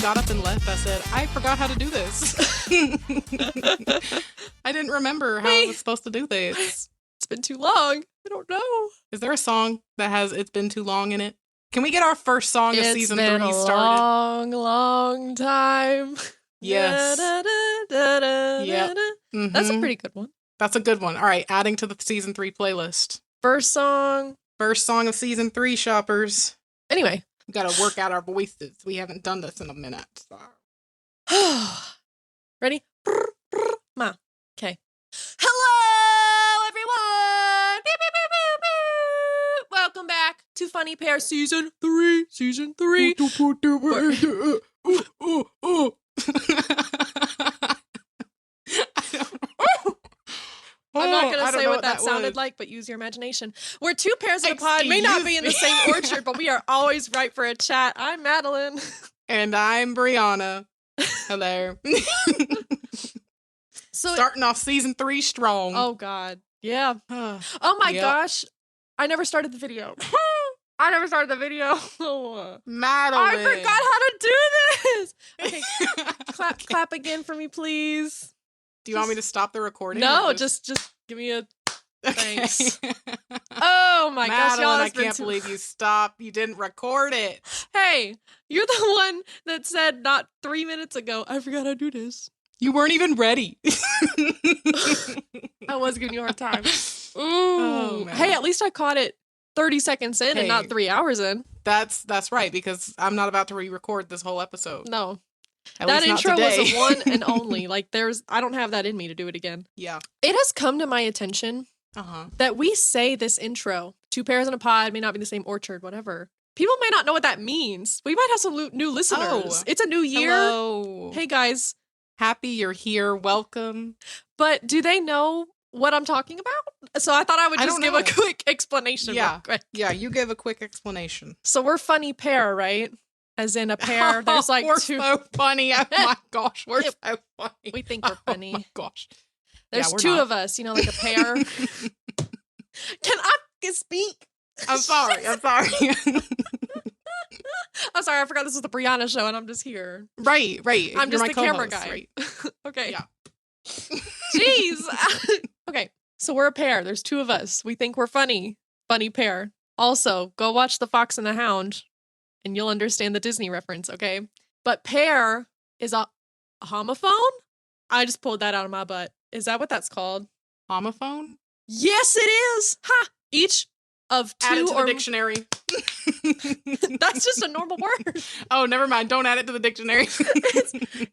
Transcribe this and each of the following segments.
got up and left, I said, I forgot how to do this. I didn't remember how I was supposed to do this. It's been too long. I don't know. Is there a song that has "It's Been Too Long" in it? Can we get our first song of season 3 started? It's been a long time. Yes. Yep. Mm-hmm. That's a pretty good one. That's a good one. All right, adding to the season 3 playlist. First song of season 3, shoppers. Anyway. We gotta work out our voices. We haven't done this in a minute. So. Ready? Ma. Okay. Hello, everyone! Beep, beep, beep, beep, beep. Welcome back to Funny Pair Season 3. I'm not going to say what that sounded like, but use your imagination. We're two pairs in a pod, may not be in the same orchard, but we are always right for a chat. I'm Madeleine. And I'm Briahna. Hello. So starting off season 3 strong. Oh, God. Yeah. Oh, my gosh. I never started the video. Madeline. I forgot how to do this. Okay. Clap again for me, please. Do you want me to stop the recording? No, just give me a thanks. Oh my gosh, y'all! I can't believe you stopped. You didn't record it. Hey, you're the one that said not 3 minutes ago, I forgot how to do this. You weren't even ready. I was giving you a hard time. Ooh. Hey, at least I caught it 30 seconds in and not 3 hours in. That's right, because I'm not about to re-record this whole episode. No. That intro was a one and only. Like, I don't have that in me to do it again. Yeah. It has come to my attention that we say this intro, two pairs in a pod, may not be in the same orchard, whatever. People may not know what that means. We might have some new listeners. Oh. It's a new year. Hello. Hey, guys. Happy you're here. Welcome. But do they know what I'm talking about? So I thought I would just give a quick explanation. Yeah. Yeah, you give a quick explanation. So we're funny pair, right? As in a pair, there's like we're two. So funny. Oh my gosh, we're so funny. We think we're funny. Oh my gosh. There's two of us, like a pair. Can I speak? I'm sorry. I'm sorry, I forgot this was the Briahna show and I'm just here. Right. I'm just the camera guy. Right. Okay. Yeah. Jeez. Okay, so we're a pair. There's two of us. We think we're funny. Funny pair. Also, go watch The Fox and the Hound. And you'll understand the Disney reference, okay? But pair is a homophone? I just pulled that out of my butt. Is that what that's called? Homophone? Yes, it is! Ha! Each of two add it to the dictionary. That's just a normal word. Oh, never mind. Don't add it to the dictionary.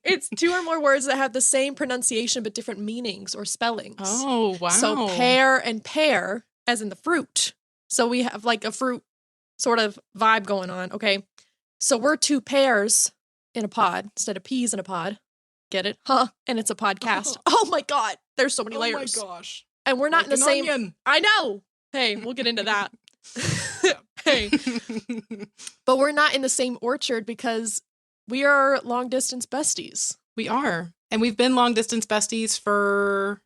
It's two or more words that have the same pronunciation but different meanings or spellings. Oh, wow. So pear and pear, as in the fruit. So we have like a fruit sort of vibe going on, okay? So we're two pairs in a pod instead of peas in a pod. Get it? Huh? And it's a podcast. Oh my God. There's so many layers. Oh my gosh. And we're not in the same... Onion. I know. Hey, we'll get into that. Hey. But we're not in the same orchard because we are long distance besties. We are. And we've been long distance besties for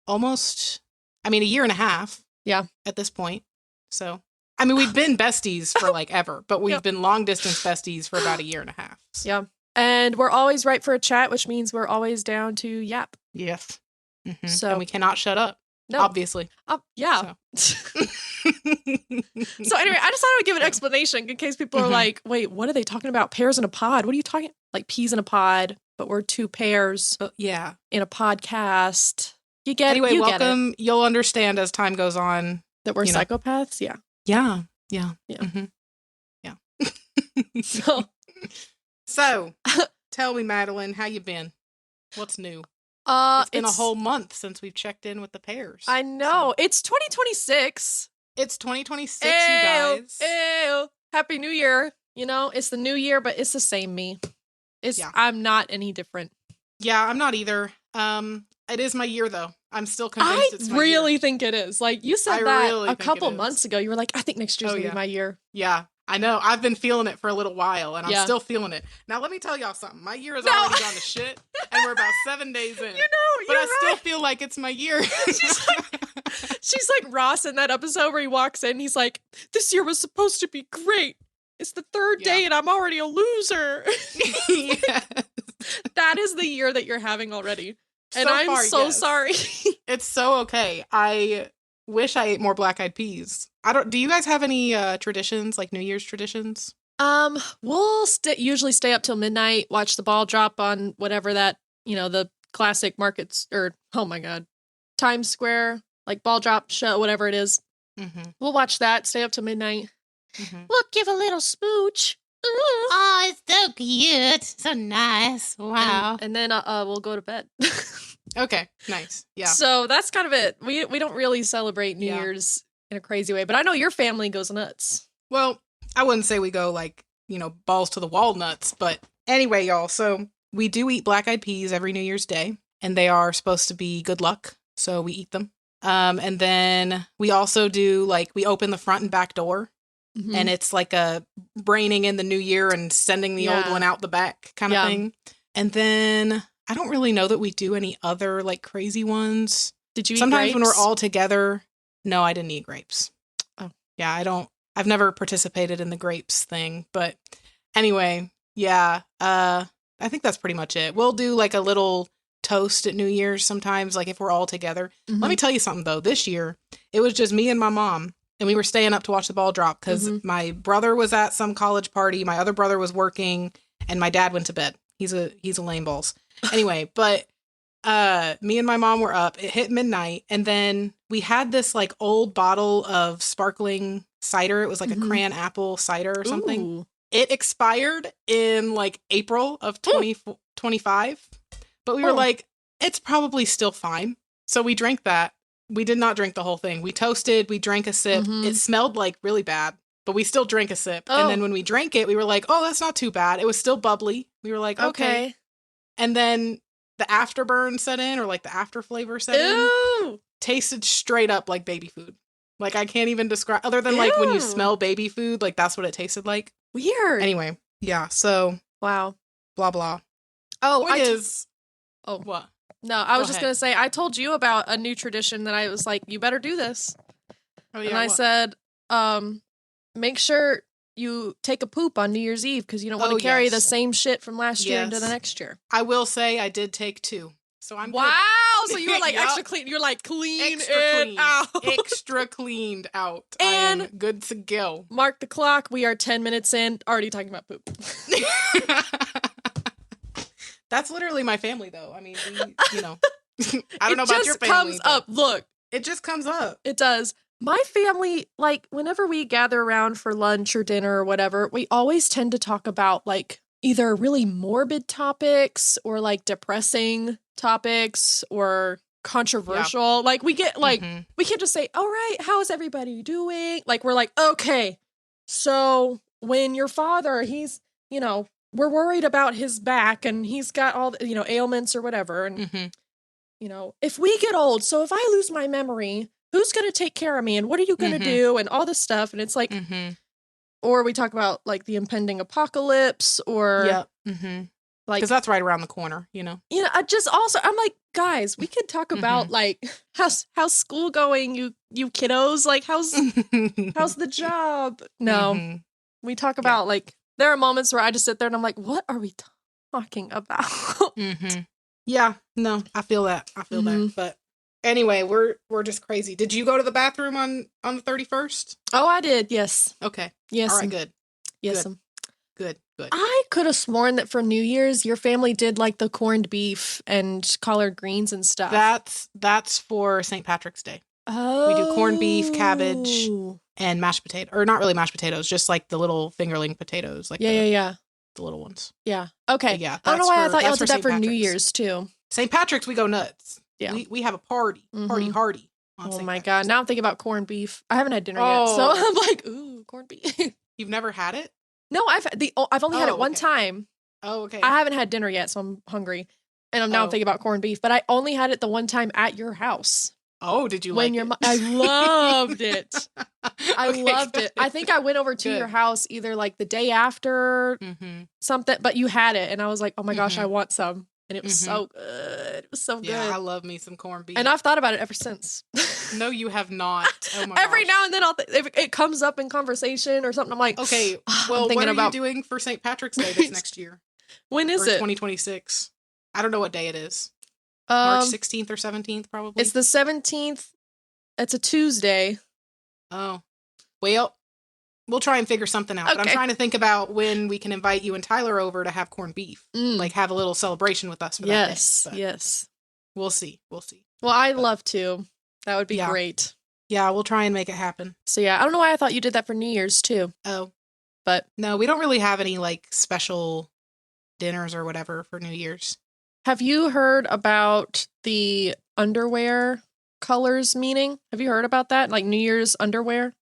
almost, a year and a half. Yeah. At this point. So... we've been besties for ever, but we've been long distance besties for about a year and a half. So. Yeah. And we're always right for a chat, which means we're always down to yap. Yes. Mm-hmm. So, and we cannot shut up. No. Obviously. Yeah. So. Anyway, I just thought I would give an explanation in case people are like, wait, what are they talking about? Pairs in a pod? What are you talking? Like peas in a pod, but we're two pairs. Yeah. In a podcast. You get anyway, you welcome. Get it. You'll understand as time goes on. That we're psychopaths? Yeah. Yeah. Mm-hmm. Yeah. So, tell me, Madeleine, how you been? What's new? It's been a whole month since we've checked in with the pairs. I know. So. It's 2026. It's 2026, you guys. Ew. Happy New Year. It's the new year, but it's the same me. I'm not any different. Yeah, I'm not either. It is my year, though. I'm still convinced it's my year. I really think it is. Like, you said a couple months ago. You were like, I think next year's going to be my year. Yeah, I know. I've been feeling it for a little while, and I'm still feeling it. Now, let me tell y'all something. My year has already gone to shit, and we're about 7 days in. But I still feel like it's my year. She's like Ross in that episode where he walks in. He's like, this year was supposed to be great. It's the third day and I'm already a loser. Yes. That is the year that you're having already. And So I'm far, so yes. sorry. It's so okay. I wish I ate more black-eyed peas. Do you guys have any traditions, like New Year's traditions? We'll usually stay up till midnight, watch the ball drop on whatever that, the classic markets, or, oh my God, Times Square, like ball drop show, whatever it is. Mm-hmm. We'll watch that, stay up till midnight. Mm-hmm. We'll give a little smooch. Oh, it's so cute. So nice. Wow. And then we'll go to bed. Okay, nice. Yeah. So that's kind of it. We don't really celebrate New Year's in a crazy way, but I know your family goes nuts. Well, I wouldn't say we go like, balls to the wall nuts, but anyway, y'all. So we do eat black-eyed peas every New Year's Day, and they are supposed to be good luck, so we eat them. And then we also do, like, we open the front and back door, and it's like a braining in the new year and sending the old one out the back kind of thing. And then I don't really know that we do any other, like, crazy ones. Did you eat Sometimes grapes? when we're all together, no, I didn't eat grapes. Oh. Yeah, I've never participated in the grapes thing, but anyway, yeah, I think that's pretty much it. We'll do like a little toast at New Year's sometimes, like if we're all together. Let me tell you something though. This year, it was just me and my mom, and we were staying up to watch the ball drop because my brother was at some college party, my other brother was working, and my dad went to bed. He's a lame balls. Anyway, but me and my mom were up. It hit midnight, and then we had this like old bottle of sparkling cider. It was like a crayon apple cider or something. Ooh. It expired in like April of 2025, but we were like, it's probably still fine. So we drank that. We did not drink the whole thing. We toasted, we drank a sip. It smelled like really bad, but we still drank a sip. And then when we drank it, we were like, oh, that's not too bad. It was still bubbly. We were like, okay. And then the afterburn set in, or like the after flavor set in. Tasted straight up like baby food. Like, I can't even describe, other than like when you smell baby food, like that's what it tasted like. Weird. Anyway, yeah, so. Wow. Blah, blah. Oh, what? No, I was just going to say, I told you about a new tradition that I was like, you better do this. Oh, yeah, and I said, make sure you take a poop on New Year's Eve because you don't want to carry the same shit from last year into the next year. I will say I did take 2. So I'm good. So you were like extra clean. You're like clean out. Extra cleaned out. And I am good to go. Mark the clock. We are 10 minutes in. Already talking about poop. That's literally my family, though. I mean, I don't know about your family. It just comes up. Look. It just comes up. It does. My family, like, whenever we gather around for lunch or dinner or whatever, we always tend to talk about, like, either really morbid topics or, like, depressing topics or controversial. Like, we get, like, we can't just say, all right, how's everybody doing? Like, we're like, okay, so when your father, he's, we're worried about his back and he's got all the, ailments or whatever. And, if we get old, so if I lose my memory, who's going to take care of me? And what are you going to do? And all this stuff. And it's like, or we talk about like the impending apocalypse or like, because that's right around the corner, I just also, I'm like, guys, we could talk about like, how's school going? You kiddos, like, how's the job? No, we talk about like, there are moments where I just sit there and I'm like, what are we talking about? Yeah, no, I feel that. That. But anyway, we're just crazy. Did you go to the bathroom on the 31st? Oh, I did. Yes. Okay. Yes. All right. Good. Yes. Good. I could have sworn that for New Year's, your family did like the corned beef and collard greens and stuff. That's for St. Patrick's Day. Oh. We do corned beef, cabbage, and mashed potato, or not really mashed potatoes, just like the little fingerling potatoes, like the little ones. Yeah. Okay. But yeah. I don't know why I thought y'all did that for New Year's too. St. Patrick's, we go nuts. Yeah. We have a party hardy. Oh my God. Now I'm thinking about corned beef. I haven't had dinner yet. So I'm like, ooh, corned beef. You've never had it? No, I've only had it one time. Oh, okay. I haven't had dinner yet, so I'm hungry. And I'm now thinking about corned beef, but I only had it the one time at your house. Oh, did you like it? I loved it. I loved it. I think I went over to your house either like the day after something, but you had it. And I was like, oh my gosh, I want some. And it was so good. It was so good. Yeah, I love me some corned beef. And I've thought about it ever since. No, you have not. Oh my Every gosh. now and then if it comes up in conversation or something, I'm like, Okay, I'm well, thinking what are about you doing for St. Patrick's Day this next year? when is Or it? 2026. I don't know what day it is. March 16th or 17th, probably. It's the 17th. It's a Tuesday. Oh. Well, we'll try and figure something out. Okay. But I'm trying to think about when we can invite you and Tyler over to have corned beef. Like, have a little celebration with us for that day. Yes, yes. We'll see. We'll see. Well, I'd love to. That would be great. Yeah, we'll try and make it happen. So, yeah, I don't know why I thought you did that for New Year's, too. Oh. But no, we don't really have any, like, special dinners or whatever for New Year's. Have you heard about the underwear colors meaning? Have you heard about that? Like New Year's underwear?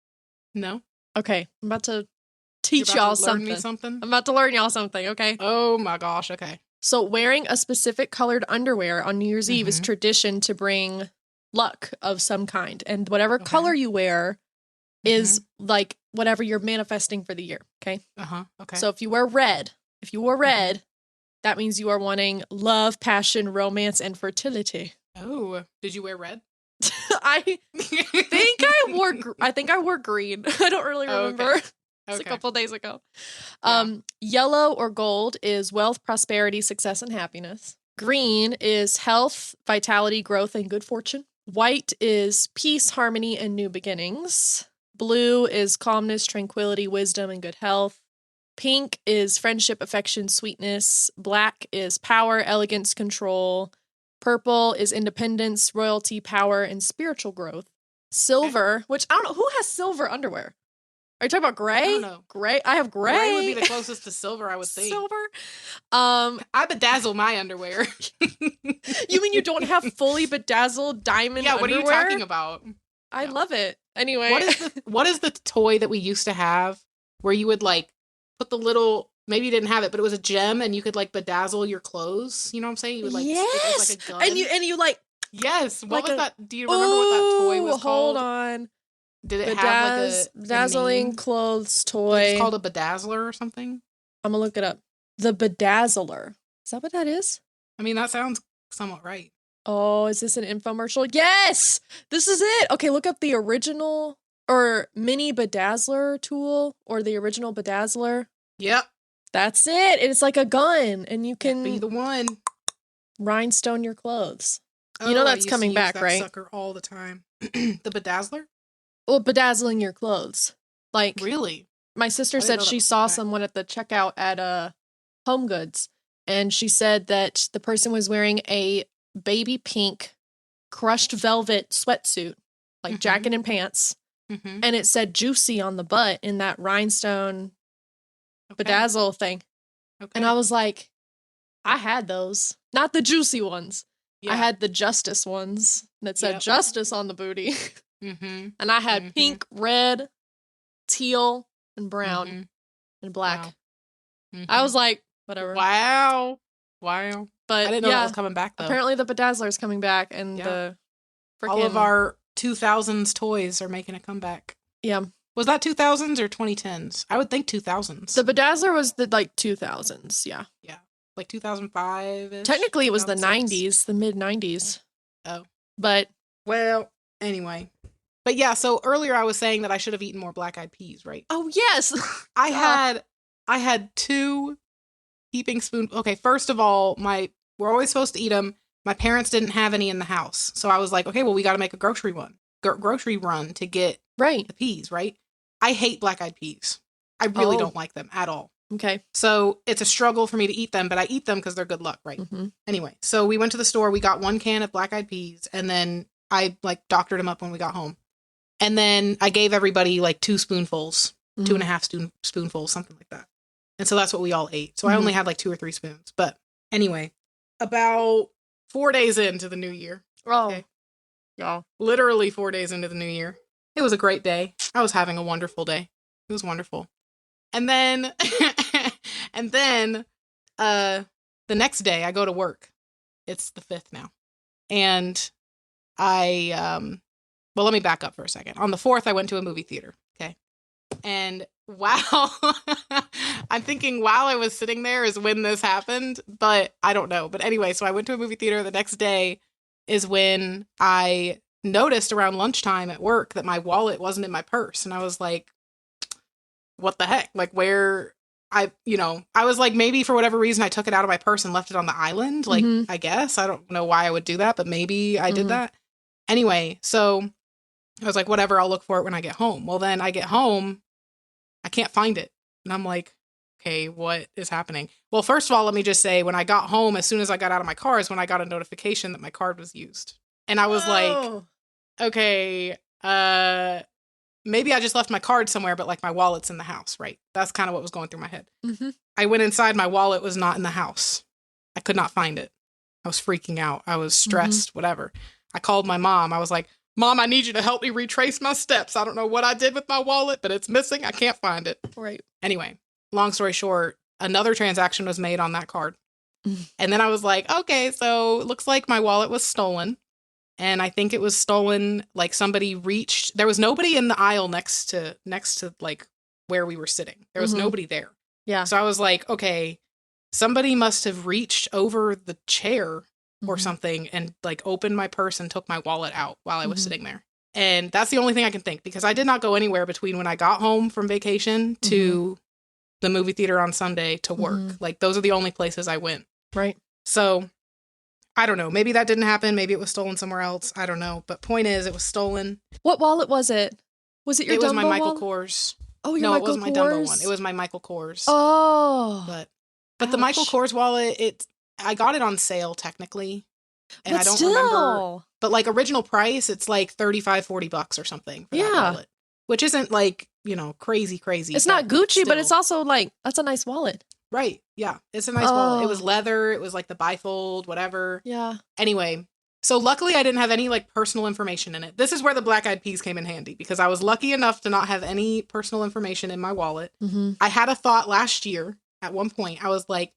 No. Okay, I'm about to teach y'all something. Learn me something? I'm about to learn y'all something, okay? Oh my gosh, okay. So wearing a specific colored underwear on New Year's Eve is tradition to bring luck of some kind. And whatever color you wear is like whatever you're manifesting for the year, okay? Okay. So if you wore red, that means you are wanting love, passion, romance, and fertility. Oh, did you wear red? I think I wore green. I don't really remember. Okay. It's a couple days ago. Yellow or gold is wealth, prosperity, success, and happiness. Green is health, vitality, growth, and good fortune. White is peace, harmony, and new beginnings. Blue is calmness, tranquility, wisdom, and good health. Pink is friendship, affection, sweetness. Black is power, elegance, control. Purple is independence, royalty, power, and spiritual growth. Silver, which I don't know, who has silver underwear? Are you talking about gray? I don't know. Gray? I have gray. Gray would be the closest to silver, I would think. Silver? I bedazzle my underwear. You mean you don't have fully bedazzled diamond underwear? Yeah, what are you talking about? I love it. Anyway. What is the toy that we used to have where you would like put the little, maybe you didn't have it, but it was a gem and you could like bedazzle your clothes. You know what I'm saying? You would like stick it as like a gun. And you like, yes. What was that? Do you remember what that toy was called? Hold on. Did it have like a bedazzling clothes toy? It's called a bedazzler or something. I'm gonna look it up. The bedazzler. Is that what that is? I mean, that sounds somewhat right. Oh, is this an infomercial? Yes! This is it! Okay, look up the original or mini bedazzler tool or the original bedazzler. Yep. That's it. It's like a gun and you can be the one. Rhinestone your clothes. Oh, you know that's coming back, that right? Sucker all the time. The bedazzler? Well, bedazzling your clothes. Like, really? My sister said she saw someone at the checkout at Home Goods, and she said that the person was wearing a baby pink crushed velvet sweatsuit, like jacket and pants, and it said juicy on the butt in that rhinestone bedazzle thing. Okay. And I was like, I had those. Not the juicy ones. Yeah. I had the justice ones that said justice on the booty. And I had pink, red, teal, and brown, and black. Wow. I was like, whatever. Wow. But I didn't know that was coming back, though. Apparently the bedazzler is coming back, and the freaking... all of our 2000s toys are making a comeback. Yeah. Was that 2000s or 2010s? I would think 2000s. The bedazzler was the, 2000s, yeah. Yeah. Like 2005-ish? Technically, it was the 90s, the mid-90s. Oh. But... well, anyway... But yeah, so earlier I was saying that I should have eaten more black-eyed peas, right? Oh, yes. I had 2 heaping spoons. Okay, first of all, we're always supposed to eat them. My parents didn't have any in the house. So I was like, okay, well, we got to make a grocery run to get the peas, right? I hate black-eyed peas. I really don't like them at all. Okay. So it's a struggle for me to eat them, but I eat them because they're good luck, right? Anyway, so we went to the store. We got 1 can of black-eyed peas, and then I doctored them up when we got home. And then I gave everybody 2 spoonfuls, 2.5 spoonfuls, something like that. And so that's what we all ate. So I only had 2 or 3 spoons. But anyway, about 4 days into the new year. Oh, okay. Yeah. Literally 4 days into the new year. It was a great day. I was having a wonderful day. It was wonderful. And then, the next day I go to work. It's the 5th now. And well, let me back up for a second. On the 4th, I went to a movie theater. Okay. And wow, I'm thinking while I was sitting there is when this happened, but I don't know. But anyway, so I went to a movie theater. The next day is when I noticed around lunchtime at work that my wallet wasn't in my purse. And I was like, what the heck? Like, where I was like, maybe for whatever reason, I took it out of my purse and left it on the island. Like, I guess. I don't know why I would do that, but maybe I did that. Anyway, so I was like, whatever, I'll look for it when I get home. Well, then I get home, I can't find it. And I'm like, okay, what is happening? Well, first of all, let me just say, when I got home, as soon as I got out of my car is when I got a notification that my card was used. And I was like, okay, maybe I just left my card somewhere, but like my wallet's in the house, right? That's kind of what was going through my head. I went inside, my wallet was not in the house. I could not find it. I was freaking out. I was stressed, whatever. I called my mom. I was like, Mom, I need you to help me retrace my steps. I don't know what I did with my wallet, but it's missing. I can't find it. Right. Anyway, long story short, another transaction was made on that card. And then I was like, okay, so it looks like my wallet was stolen. And I think it was stolen, like somebody reached, there was nobody in the aisle next to like where we were sitting. There was nobody there. Yeah. So I was like, okay, somebody must have reached over the chair or something and like opened my purse and took my wallet out while I was sitting there. And that's the only thing I can think, because I did not go anywhere between when I got home from vacation to the movie theater on Sunday to work. Like, those are the only places I went. Right. So I don't know. Maybe that didn't happen. Maybe it was stolen somewhere else. I don't know. But point is, it was stolen. What wallet was it? Was it your Dumbo It was my Michael wallet? Kors. Oh, your No, Michael it wasn't Kors? my Dumbo one. It was my Michael Kors. Oh. But the Michael Kors wallet, I got it on sale technically. And but I don't still. remember. But like original price, it's like $35-$40 or something for that wallet. Which isn't like, crazy. It's not Gucci, but it's also like, that's a nice wallet. Right. Yeah. It's a nice wallet. It was leather. It was like the bifold, whatever. Yeah. Anyway, so luckily I didn't have any like personal information in it. This is where the Black Eyed Peas came in handy, because I was lucky enough to not have any personal information in my wallet. I had a thought last year at one point. I was like,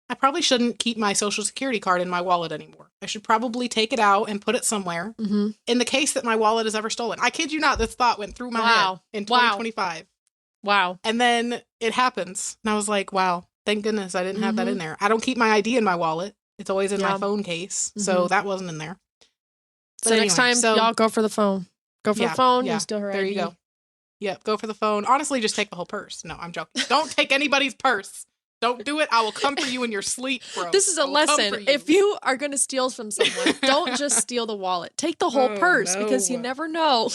I probably shouldn't keep my social security card in my wallet anymore. I should probably take it out and put it somewhere in the case that my wallet is ever stolen. I kid you not, this thought went through my head in 2025. Wow. And then it happens. And I was like, wow, thank goodness I didn't have that in there. I don't keep my ID in my wallet. It's always in my phone case. So that wasn't in there. But so next time, y'all go for the phone. Go for the phone and steal her ID. There you go. Yep, go for the phone. Honestly, just take the whole purse. No, I'm joking. Don't take anybody's purse. Don't do it. I will come for you in your sleep, bro. This is a lesson. If you are going to steal from someone, don't just steal the wallet. Take the whole purse, because you never know.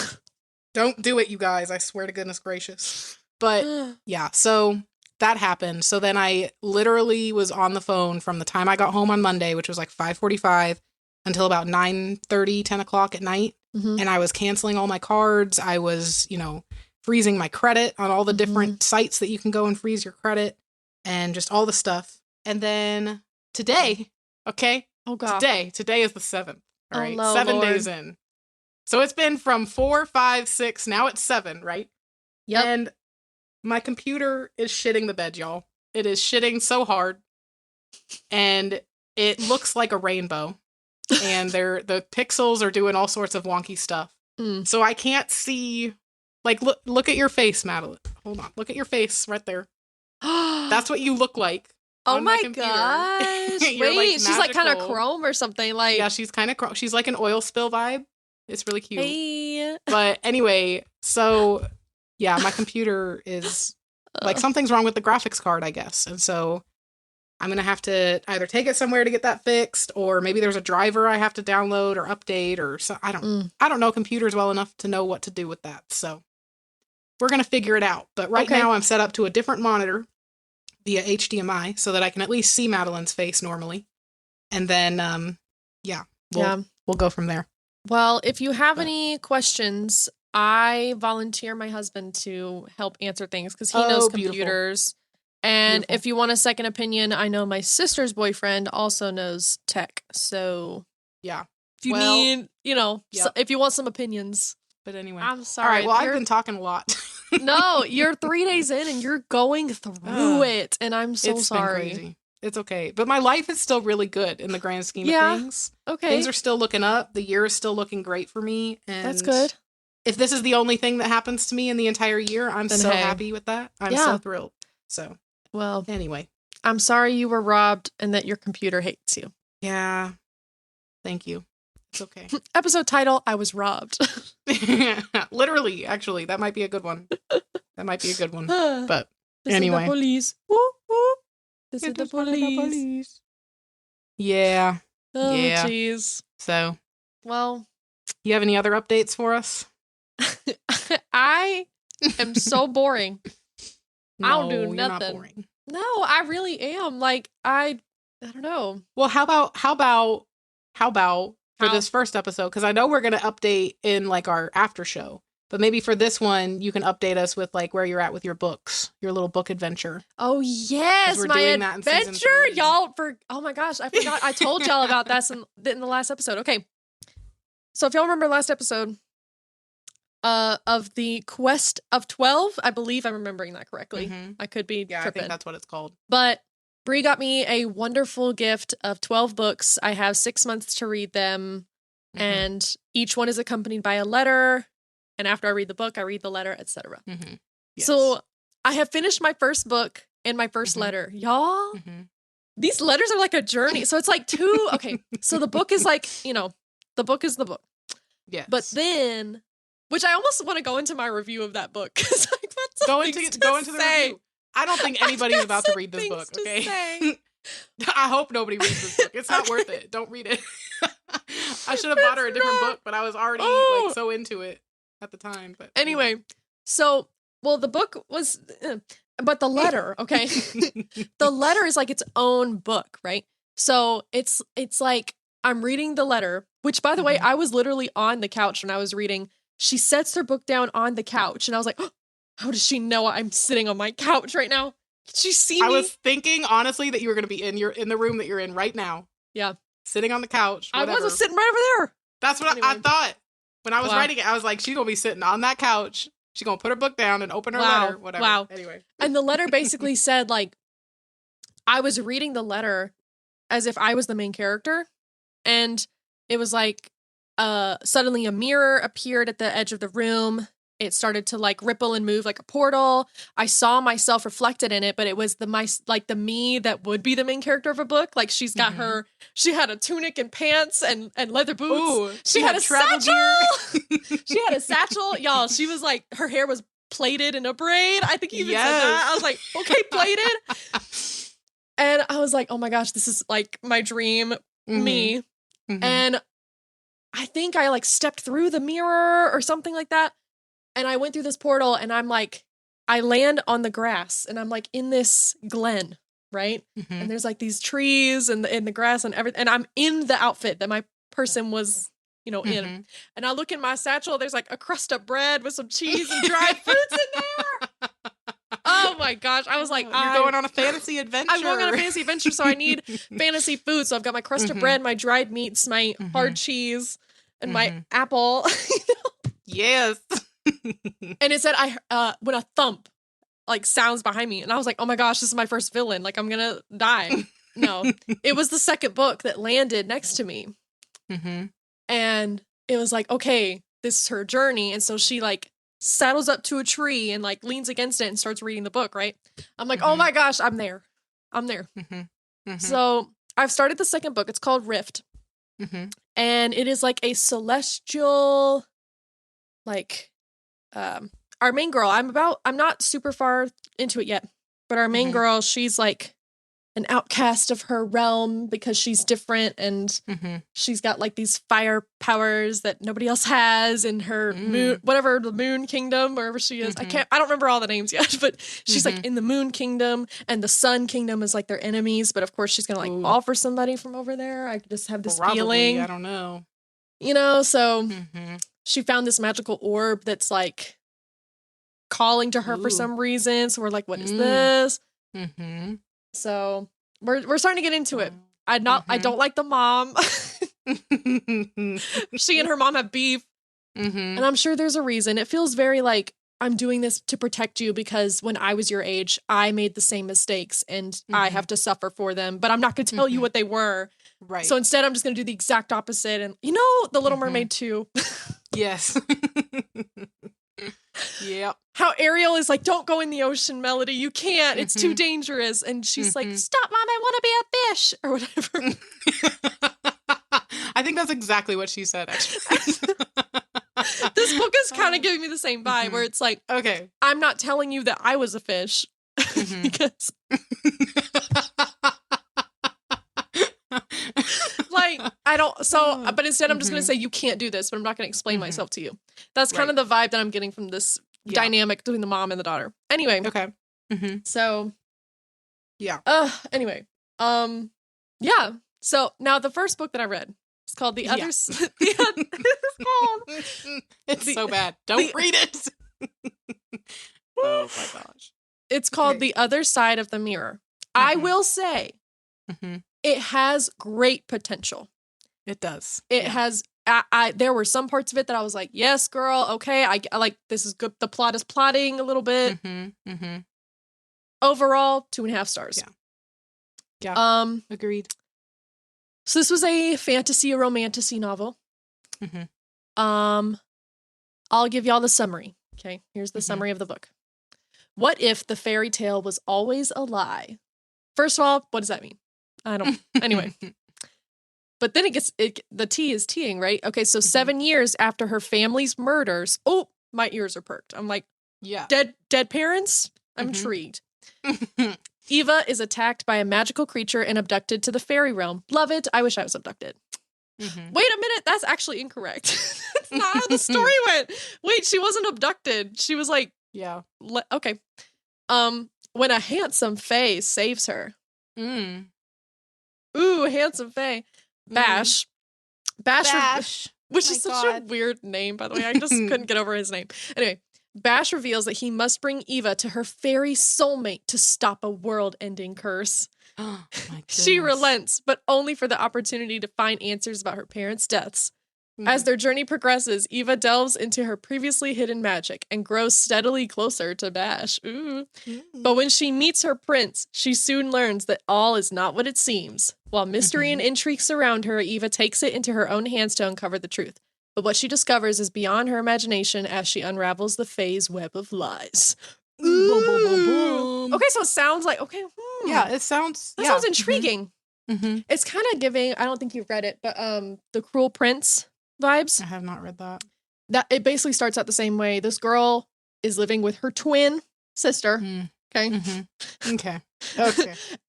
Don't do it, you guys. I swear to goodness gracious. But yeah, so that happened. So then I literally was on the phone from the time I got home on Monday, which was like 5:45, until about 9:30, 10 o'clock at night. And I was canceling all my cards. I was, freezing my credit on all the different sites that you can go and freeze your credit. And just all the stuff. And then today, okay? Oh, God. Today is the 7th. All right? no, 7 Lord. days in. So it's been from 4, 5, 6, now it's 7, right? Yep. And my computer is shitting the bed, y'all. It is shitting so hard. And it looks like a rainbow. And the pixels are doing all sorts of wonky stuff. So I can't see, like, look at your face, Madeleine. Hold on. Look at your face right there. That's what you look like. Oh my gosh. Wait, like she's like kind of chrome or something. Like, yeah, she's kind of chrome. She's like an oil spill vibe. It's really cute. Hey. But anyway, so yeah, my computer is like, something's wrong with the graphics card, I guess. And so I'm going to have to either take it somewhere to get that fixed, or maybe there's a driver I have to download or update, or so. I don't know computers well enough to know what to do with that. So we're going to figure it out. But right now I'm set up to a different monitor via HDMI so that I can at least see Madeleine's face normally. And then, we'll go from there. Well, if you have any questions, I volunteer my husband to help answer things because he knows computers. And if you want a second opinion, I know my sister's boyfriend also knows tech. So yeah, if you need, if you want some opinions. But anyway, I'm sorry. All right, well, I've been talking a lot. No, you're 3 days in and you're going through it. And I'm so sorry. Been crazy. It's okay. But my life is still really good in the grand scheme of things. Okay. Things are still looking up. The year is still looking great for me. And that's good. if this is the only thing that happens to me in the entire year, I'm Then so hey. happy with that. I'm Yeah. so thrilled. So, Well, anyway. I'm sorry you were robbed and that your computer hates you. Yeah. Thank you. It's okay. Episode title, I was robbed. Literally, actually, that might be a good one. That might be a good one. But this anyway. is the police. Whoop, whoop. This is It the is one of the police. Yeah. Oh, Yeah. jeez. So, well, you have any other updates for us? I am so boring. No, I don't do you're not nothing. boring. No, I really am. Like, I don't know. Well, how about for this first episode? Because I know we're gonna update in like our after show, but maybe for this one, you can update us with like where you're at with your books, your little book adventure. Oh yes, we're my doing that in season adventure, 3. y'all. Oh my gosh, I forgot. I told y'all about that in the last episode. Okay, so if y'all remember last episode, of the Quest of 12, I believe I'm remembering that correctly. Mm-hmm. I could be tripping. I think that's what it's called. But Brie got me a wonderful gift of 12 books. I have 6 months to read them, and each one is accompanied by a letter. And after I read the book, I read the letter, etc. Mm-hmm. Yes. So I have finished my first book and my first letter. Y'all, these letters are like a journey. So it's like 2. Okay, so the book is like, the book is the book. Yes. But then, which I almost want to go into my review of that book. Like, go into the review. I don't think anybody's about to read this book, okay? I hope nobody reads this book. It's not worth it. Don't read it. I should have bought her a different book, but I was already like so into it at the time. But anyway, so the book was, but the letter, okay, the letter is like its own book, right? So it's like I'm reading the letter, which by the way, I was literally on the couch when I was reading. She sets her book down on the couch, and I was like, oh, how does she know I'm sitting on my couch right now? Did she see me? I was thinking, honestly, that you were going to be in the room that you're in right now. Yeah. Sitting on the couch. Whatever. I wasn't sitting right over there. That's what I thought. When I was writing it, I was like, she's going to be sitting on that couch. She's going to put her book down and open her letter. Whatever. Wow. Anyway. And the letter basically said, like, I was reading the letter as if I was the main character. And it was like, suddenly a mirror appeared at the edge of the room. It started to like ripple and move like a portal. I saw myself reflected in it, but it was the me that would be the main character of a book. Like she's got she had a tunic and pants and leather boots. Ooh, she had a travel satchel. She had a satchel. Y'all, she was like, her hair was plaited in a braid. I think you even said that. I was like, okay, plaited. And I was like, oh my gosh, this is like my dream me. And I think I like stepped through the mirror or something like that. And I went through this portal and I'm like, I land on the grass and I'm like in this glen, right? And there's like these trees and the grass and everything. And I'm in the outfit that my person was, in. And I look in my satchel, there's like a crust of bread with some cheese and dried fruits in there. Oh my gosh. I was like, you're going on a fantasy adventure. I'm going on a fantasy adventure, so I need fantasy food. So I've got my crust of bread, my dried meats, my hard cheese, and my apple. Yes. And it said, when a thump like sounds behind me, and I was like, oh my gosh, this is my first villain. Like I'm gonna die. No, it was the second book that landed next to me. And it was like, okay, this is her journey. And so she like saddles up to a tree and like leans against it and starts reading the book, right? I'm like, oh my gosh, I'm there. So I've started the second book. It's called Rift. And it is like a celestial, like, our main girl, I'm not super far into it yet, but our main girl, she's like an outcast of her realm because she's different and she's got like these fire powers that nobody else has in her moon, whatever, the moon kingdom, wherever she is. I don't remember all the names yet, but she's like in the moon kingdom and the sun kingdom is like their enemies. But of course she's going to like fall for somebody from over there. I just have this feeling. I don't know. So she found this magical orb that's like calling to her for some reason. So we're like, what is this? So we're starting to get into it. I don't like the mom. She and her mom have beef. And I'm sure there's a reason. It feels very like I'm doing this to protect you because when I was your age, I made the same mistakes and I have to suffer for them. But I'm not going to tell you what they were. Right. So instead, I'm just going to do the exact opposite. And The Little Mermaid too. Yes. Yep. How Ariel is like, don't go in the ocean, Melody. You can't. It's too dangerous. And she's like, stop, Mom. I want to be a fish or whatever. I think that's exactly what she said, actually. This book is kind of giving me the same vibe where it's like, okay, I'm not telling you that I was a fish. Because like, I don't, so, but instead I'm just going to say, you can't do this, but I'm not going to explain myself to you. That's kind of the vibe that I'm getting from this dynamic between the mom and the daughter. Anyway. Okay. So. Yeah. Anyway. Yeah. So now the first book that I read is called The Other It's so bad. Don't read it. Oh my gosh. It's called The Other Side of the Mirror. I will say it has great potential. It does. It has. There were some parts of it that I was like, yes, girl. Okay. I like, this is good. The plot is plotting a little bit. Overall, 2.5 stars. Yeah. Agreed. So this was a romantasy novel. I'll give y'all the summary. Okay. Here's the summary of the book. What if the fairy tale was always a lie? First of all, what does that mean? I don't. Anyway. But then the tea is teeing, right? Okay, so 7 years after her family's murders. Oh, my ears are perked. I'm like, yeah. Dead parents? I'm intrigued. Eva is attacked by a magical creature and abducted to the fairy realm. Love it. I wish I was abducted. Wait a minute. That's actually incorrect. That's not how the story went. Wait, she wasn't abducted. She was like, yeah. Okay. When a handsome fae saves her. Ooh, handsome fae. Bash, which is such a weird name, by the way. I just couldn't get over his name. Anyway, Bash reveals that he must bring Eva to her fairy soulmate to stop a world-ending curse. Oh, my goodness. She relents, but only for the opportunity to find answers about her parents' deaths. As their journey progresses, Eva delves into her previously hidden magic and grows steadily closer to Bash. Ooh. But when she meets her prince, she soon learns that all is not what it seems. While mystery and intrigue surround her, Eva takes it into her own hands to uncover the truth. But what she discovers is beyond her imagination as she unravels the fae's web of lies. Ooh. Okay, so it sounds like, okay. Yeah, it sounds... That sounds intriguing. It's kind of giving, I don't think you've read it, but The Cruel Prince vibes. I have not read that. That it basically starts out the same way. This girl is living with her twin sister. Okay. Okay.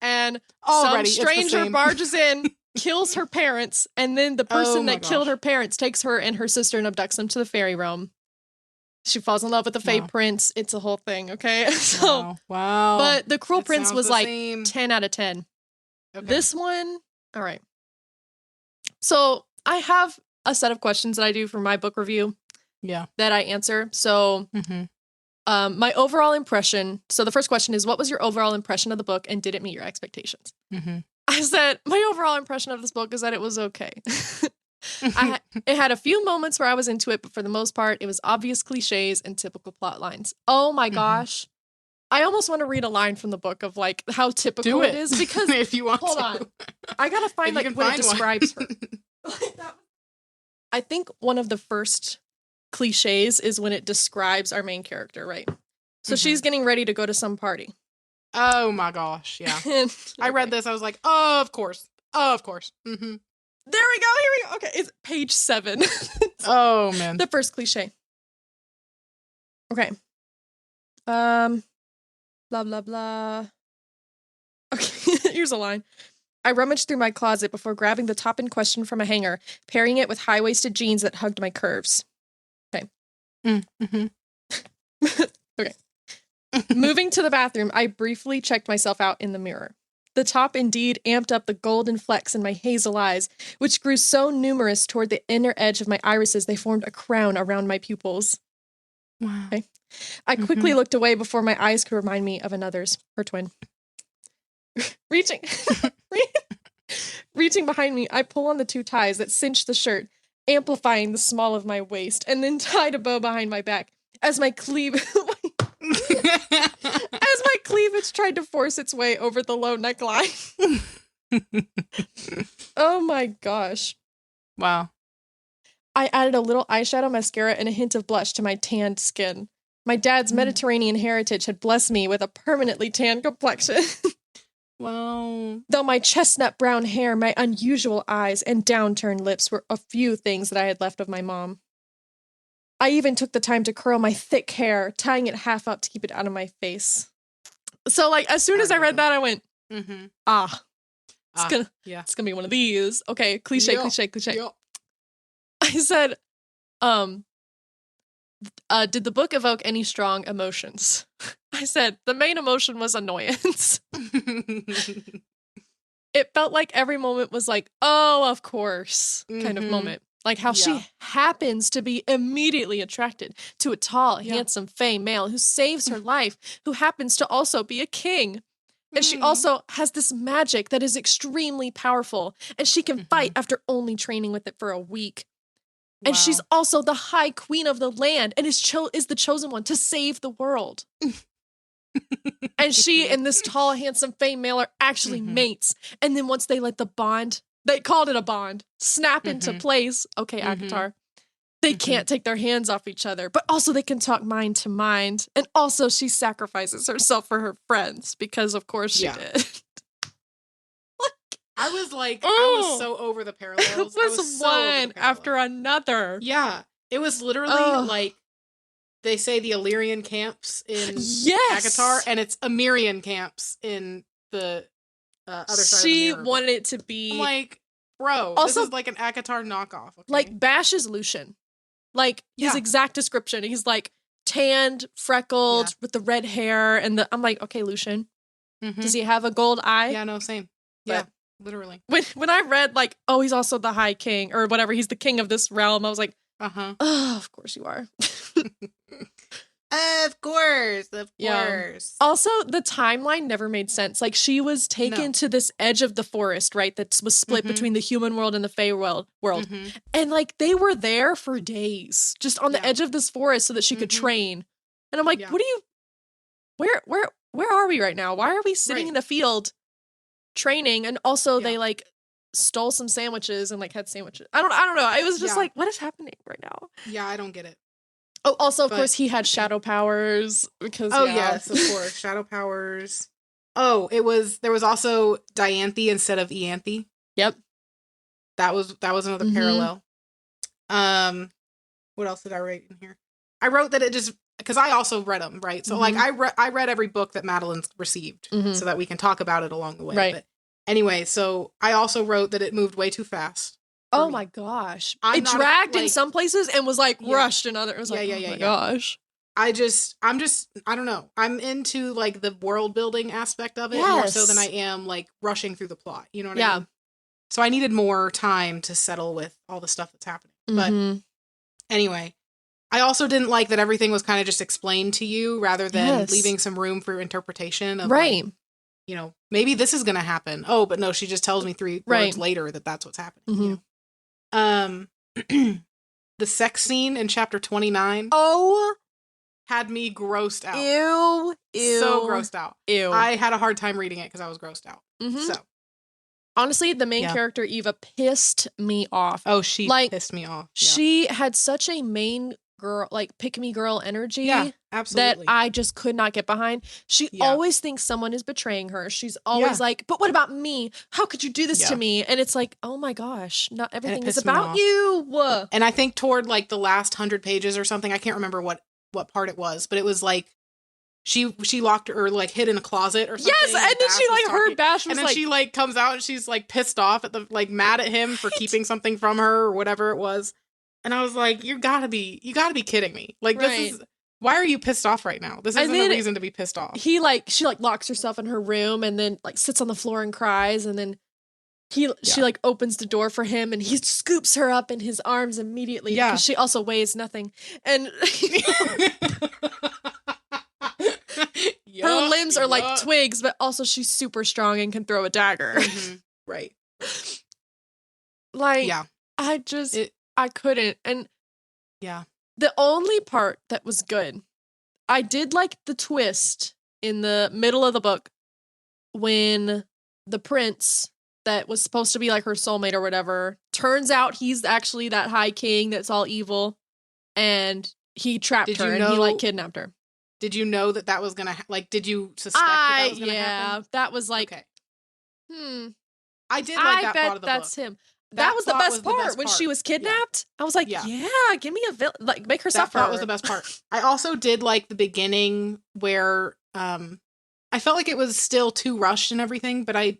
And already some stranger barges in, kills her parents, and then the person that killed her parents takes her and her sister and abducts them to the fairy realm. She falls in love with the Fae Prince. It's a whole thing, okay? So wow. But The Cruel Prince was like 10 out of 10. Okay. This one, all right. So I have a set of questions that I do for my book review. Yeah. That I answer. So my overall impression. So the first question is, what was your overall impression of the book and did it meet your expectations? I said, my overall impression of this book is that it was okay. It had a few moments where I was into it, but for the most part, it was obvious cliches and typical plot lines. Oh my gosh. I almost want to read a line from the book of like how typical it is because if you want hold to. on. I gotta find like when it describes her. I think one of the first cliches is when it describes our main character, right? So she's getting ready to go to some party. Oh my gosh, yeah. I read this, I was like, oh, of course. Oh, of course. There we go, here we go. Okay, it's page 7. Oh, man. The first cliche. Okay. Blah, blah, blah. Okay, here's a line. I rummaged through my closet before grabbing the top in question from a hanger, pairing it with high-waisted jeans that hugged my curves. Okay. Okay. Moving to the bathroom, I briefly checked myself out in the mirror. The top indeed amped up the golden flecks in my hazel eyes, which grew so numerous toward the inner edge of my irises they formed a crown around my pupils. Wow. Okay. I quickly looked away before my eyes could remind me of another's, her twin. Reaching behind me, I pull on the 2 ties that cinch the shirt, amplifying the small of my waist, and then tied a bow behind my back as my cleavage tried to force its way over the low neckline. Oh my gosh. Wow. I added a little eyeshadow, mascara, and a hint of blush to my tanned skin. My dad's Mediterranean heritage had blessed me with a permanently tan complexion. Wow. Though my chestnut brown hair, my unusual eyes, and downturned lips were a few things that I had left of my mom. I even took the time to curl my thick hair, tying it half up to keep it out of my face. So, like, as soon as I read that, I went, it's gonna be one of these. Okay, cliche. Yeah. I said, did the book evoke any strong emotions? I said, the main emotion was annoyance. It felt like every moment was like, oh, of course, kind of moment. Like how she happens to be immediately attracted to a tall, handsome, fey male who saves her life, who happens to also be a king. And she also has this magic that is extremely powerful, and she can fight after only training with it for a week. Wow. And she's also the high queen of the land and is the chosen one to save the world. And she and this tall, handsome, fey male are actually mates. And then once they let the bond, they called it a bond, snap into place. Okay, Akatar. They can't take their hands off each other, but also they can talk mind to mind. And also she sacrifices herself for her friends because of course she did. I was like, I was so over the parallels. It was one after another. Yeah. It was literally like, they say the Illyrian camps in Akatar, and it's Amirian camps in the other side of the mirror. She wanted it to be... I'm like, bro, also, this is like an Akatar knockoff. Okay? Like, Bash is Lucian. Like, his exact description. He's like, tanned, freckled, with the red hair, and I'm like, okay, Lucian. Does he have a gold eye? Yeah, no, same. Yeah, literally. When I read, like, oh, he's also the High King, or whatever, he's the king of this realm, I was like, oh, of course you are. Of course. Also, the timeline never made sense. Like, she was taken to this edge of the forest, right? That was split between the human world and the Fey world. And, like, they were there for days, just on the edge of this forest so that she could train. And I'm like, what are you... Where are we right now? Why are we sitting in the field training? And also, they, like, stole some sandwiches and, like, had sandwiches. I don't know. It was just like, what is happening right now? Yeah, I don't get it. Oh, also, of course, he had shadow powers because. Oh yes, of course, shadow powers. Oh, there was also Dianthe instead of Ianthe. Yep, that was another parallel. What else did I write in here? I wrote that it just because I also read them, right? So like I read every book that Madeleine's received so that we can talk about it along the way. Right. But anyway, so I also wrote that it moved way too fast. Oh my gosh. It dragged in some places and was like rushed in others. It was like, oh my gosh. I don't know. I'm into like the world building aspect of it more so than I am like rushing through the plot. You know what I mean? So I needed more time to settle with all the stuff that's happening. But anyway, I also didn't like that everything was kind of just explained to you rather than leaving some room for interpretation of like, you know, maybe this is going to happen. Oh, but no, she just tells me 3 words later that that's what's happening. You know? The sex scene in chapter 29 had me grossed out. Ew. So grossed out. Ew. I had a hard time reading it because I was grossed out. So honestly, the main character Eva pissed me off. Oh, she pissed me off. She had such a main girl, like pick me girl energy. Yeah, absolutely. That I just could not get behind. She always thinks someone is betraying her. She's always like, but what about me? How could you do this to me? And it's like, oh my gosh, not everything is about you. And I think toward like the last 100 pages or something, I can't remember what part it was, but it was like she locked her or like hid in a closet or something. Yes, and then she like heard Bash was and then she like comes out and she's like pissed off at the like mad at him for keeping something from her or whatever it was. And I was like, you gotta be kidding me. Like, this is, why are you pissed off right now? This isn't a reason to be pissed off. She like locks herself in her room and then like sits on the floor and cries. And then she like opens the door for him and he scoops her up in his arms immediately. Yeah. Because she also weighs nothing. And her limbs are like twigs, but also she's super strong and can throw a dagger. Right. Like, I couldn't. And the only part that was good, I did like the twist in the middle of the book when the prince that was supposed to be like her soulmate or whatever. Turns out he's actually that High King that's all evil, and he trapped Did her you and he like know? kidnapped her. Did you know that was gonna like? Did you suspect that was gonna happen? That was like, Okay, hmm. I did like I that bet plot of the that's book. him. That That was the plot best was the part best when part. she was Yeah, kidnapped. I was like, yeah. yeah, give me a like make her That suffer. plot was the best part. I also did like the beginning where I felt like it was still too rushed and everything, but I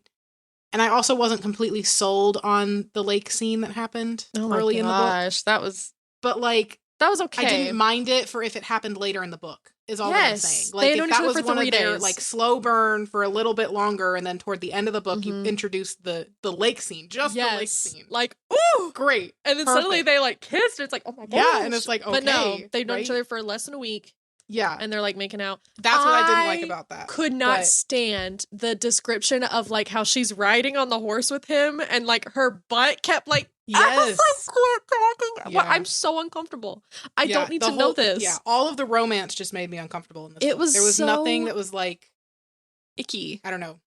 also wasn't completely sold on the lake scene that happened Oh my early in the book. gosh, that was But like okay. I didn't mind it for if it happened later in the book. Is all that I'm saying. They Like had if known each that other was for one 3 of their days. like slow burn for a little bit longer, and then toward the end of the book you Mhm. introduced the lake scene, just the lake scene. Like, ooh, Great. and then Perfect. suddenly they like kissed. It's like, oh my gosh. Yeah, and it's like, but no, okay, they've known each right? other for less than a week, Yeah. and they're like making out. That's what I didn't like about that. Could not but stand the description of like how she's riding on the horse with him, and like her butt kept like, I was yes. like, quit talking. Yeah. I'm so uncomfortable. I Yeah, don't need the to know whole- this. Yeah, all of the romance just made me uncomfortable in this It book. was There was so nothing that was like icky. I don't know.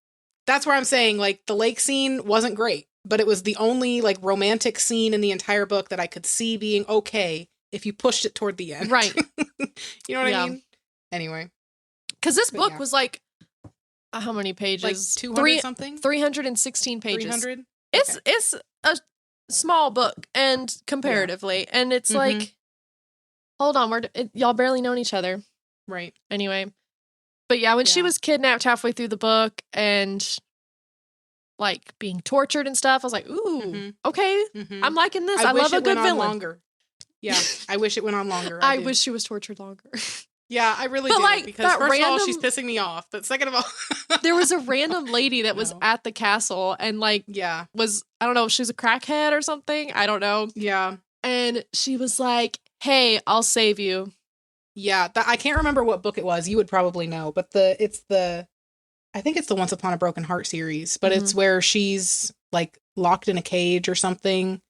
That's where I'm saying like the lake scene wasn't great, but it was the only like romantic scene in the entire book that I could see being okay if you pushed it toward the end. Right. You know what Yeah. I mean? Anyway, Because this But book yeah. was like, how many like pages? 200 something? 316 pages. 300? It's a small book, and comparatively, and it's Mhm. like, hold on, y'all barely known each other. Right. Anyway, but yeah, when she Yeah. was kidnapped halfway through the book and like being tortured and stuff, I was like, ooh, Mhm. okay, Mhm. I'm liking this. I wish love a it good went on villain. longer. Yeah, I wish it went on longer. I do. wish she was tortured longer. Yeah, I really But, do. like, Because that first of all, she's random- pissing me off. But second of all, There was a random lady that was No. at the castle and like yeah, was, I don't know, she was a crackhead or something. I don't know. yeah, And she was like, hey, I'll save you. yeah. I can't remember what book it was. You would probably know, but I think it's the Once Upon a Broken Heart series, but it's where she's like locked in a cage or something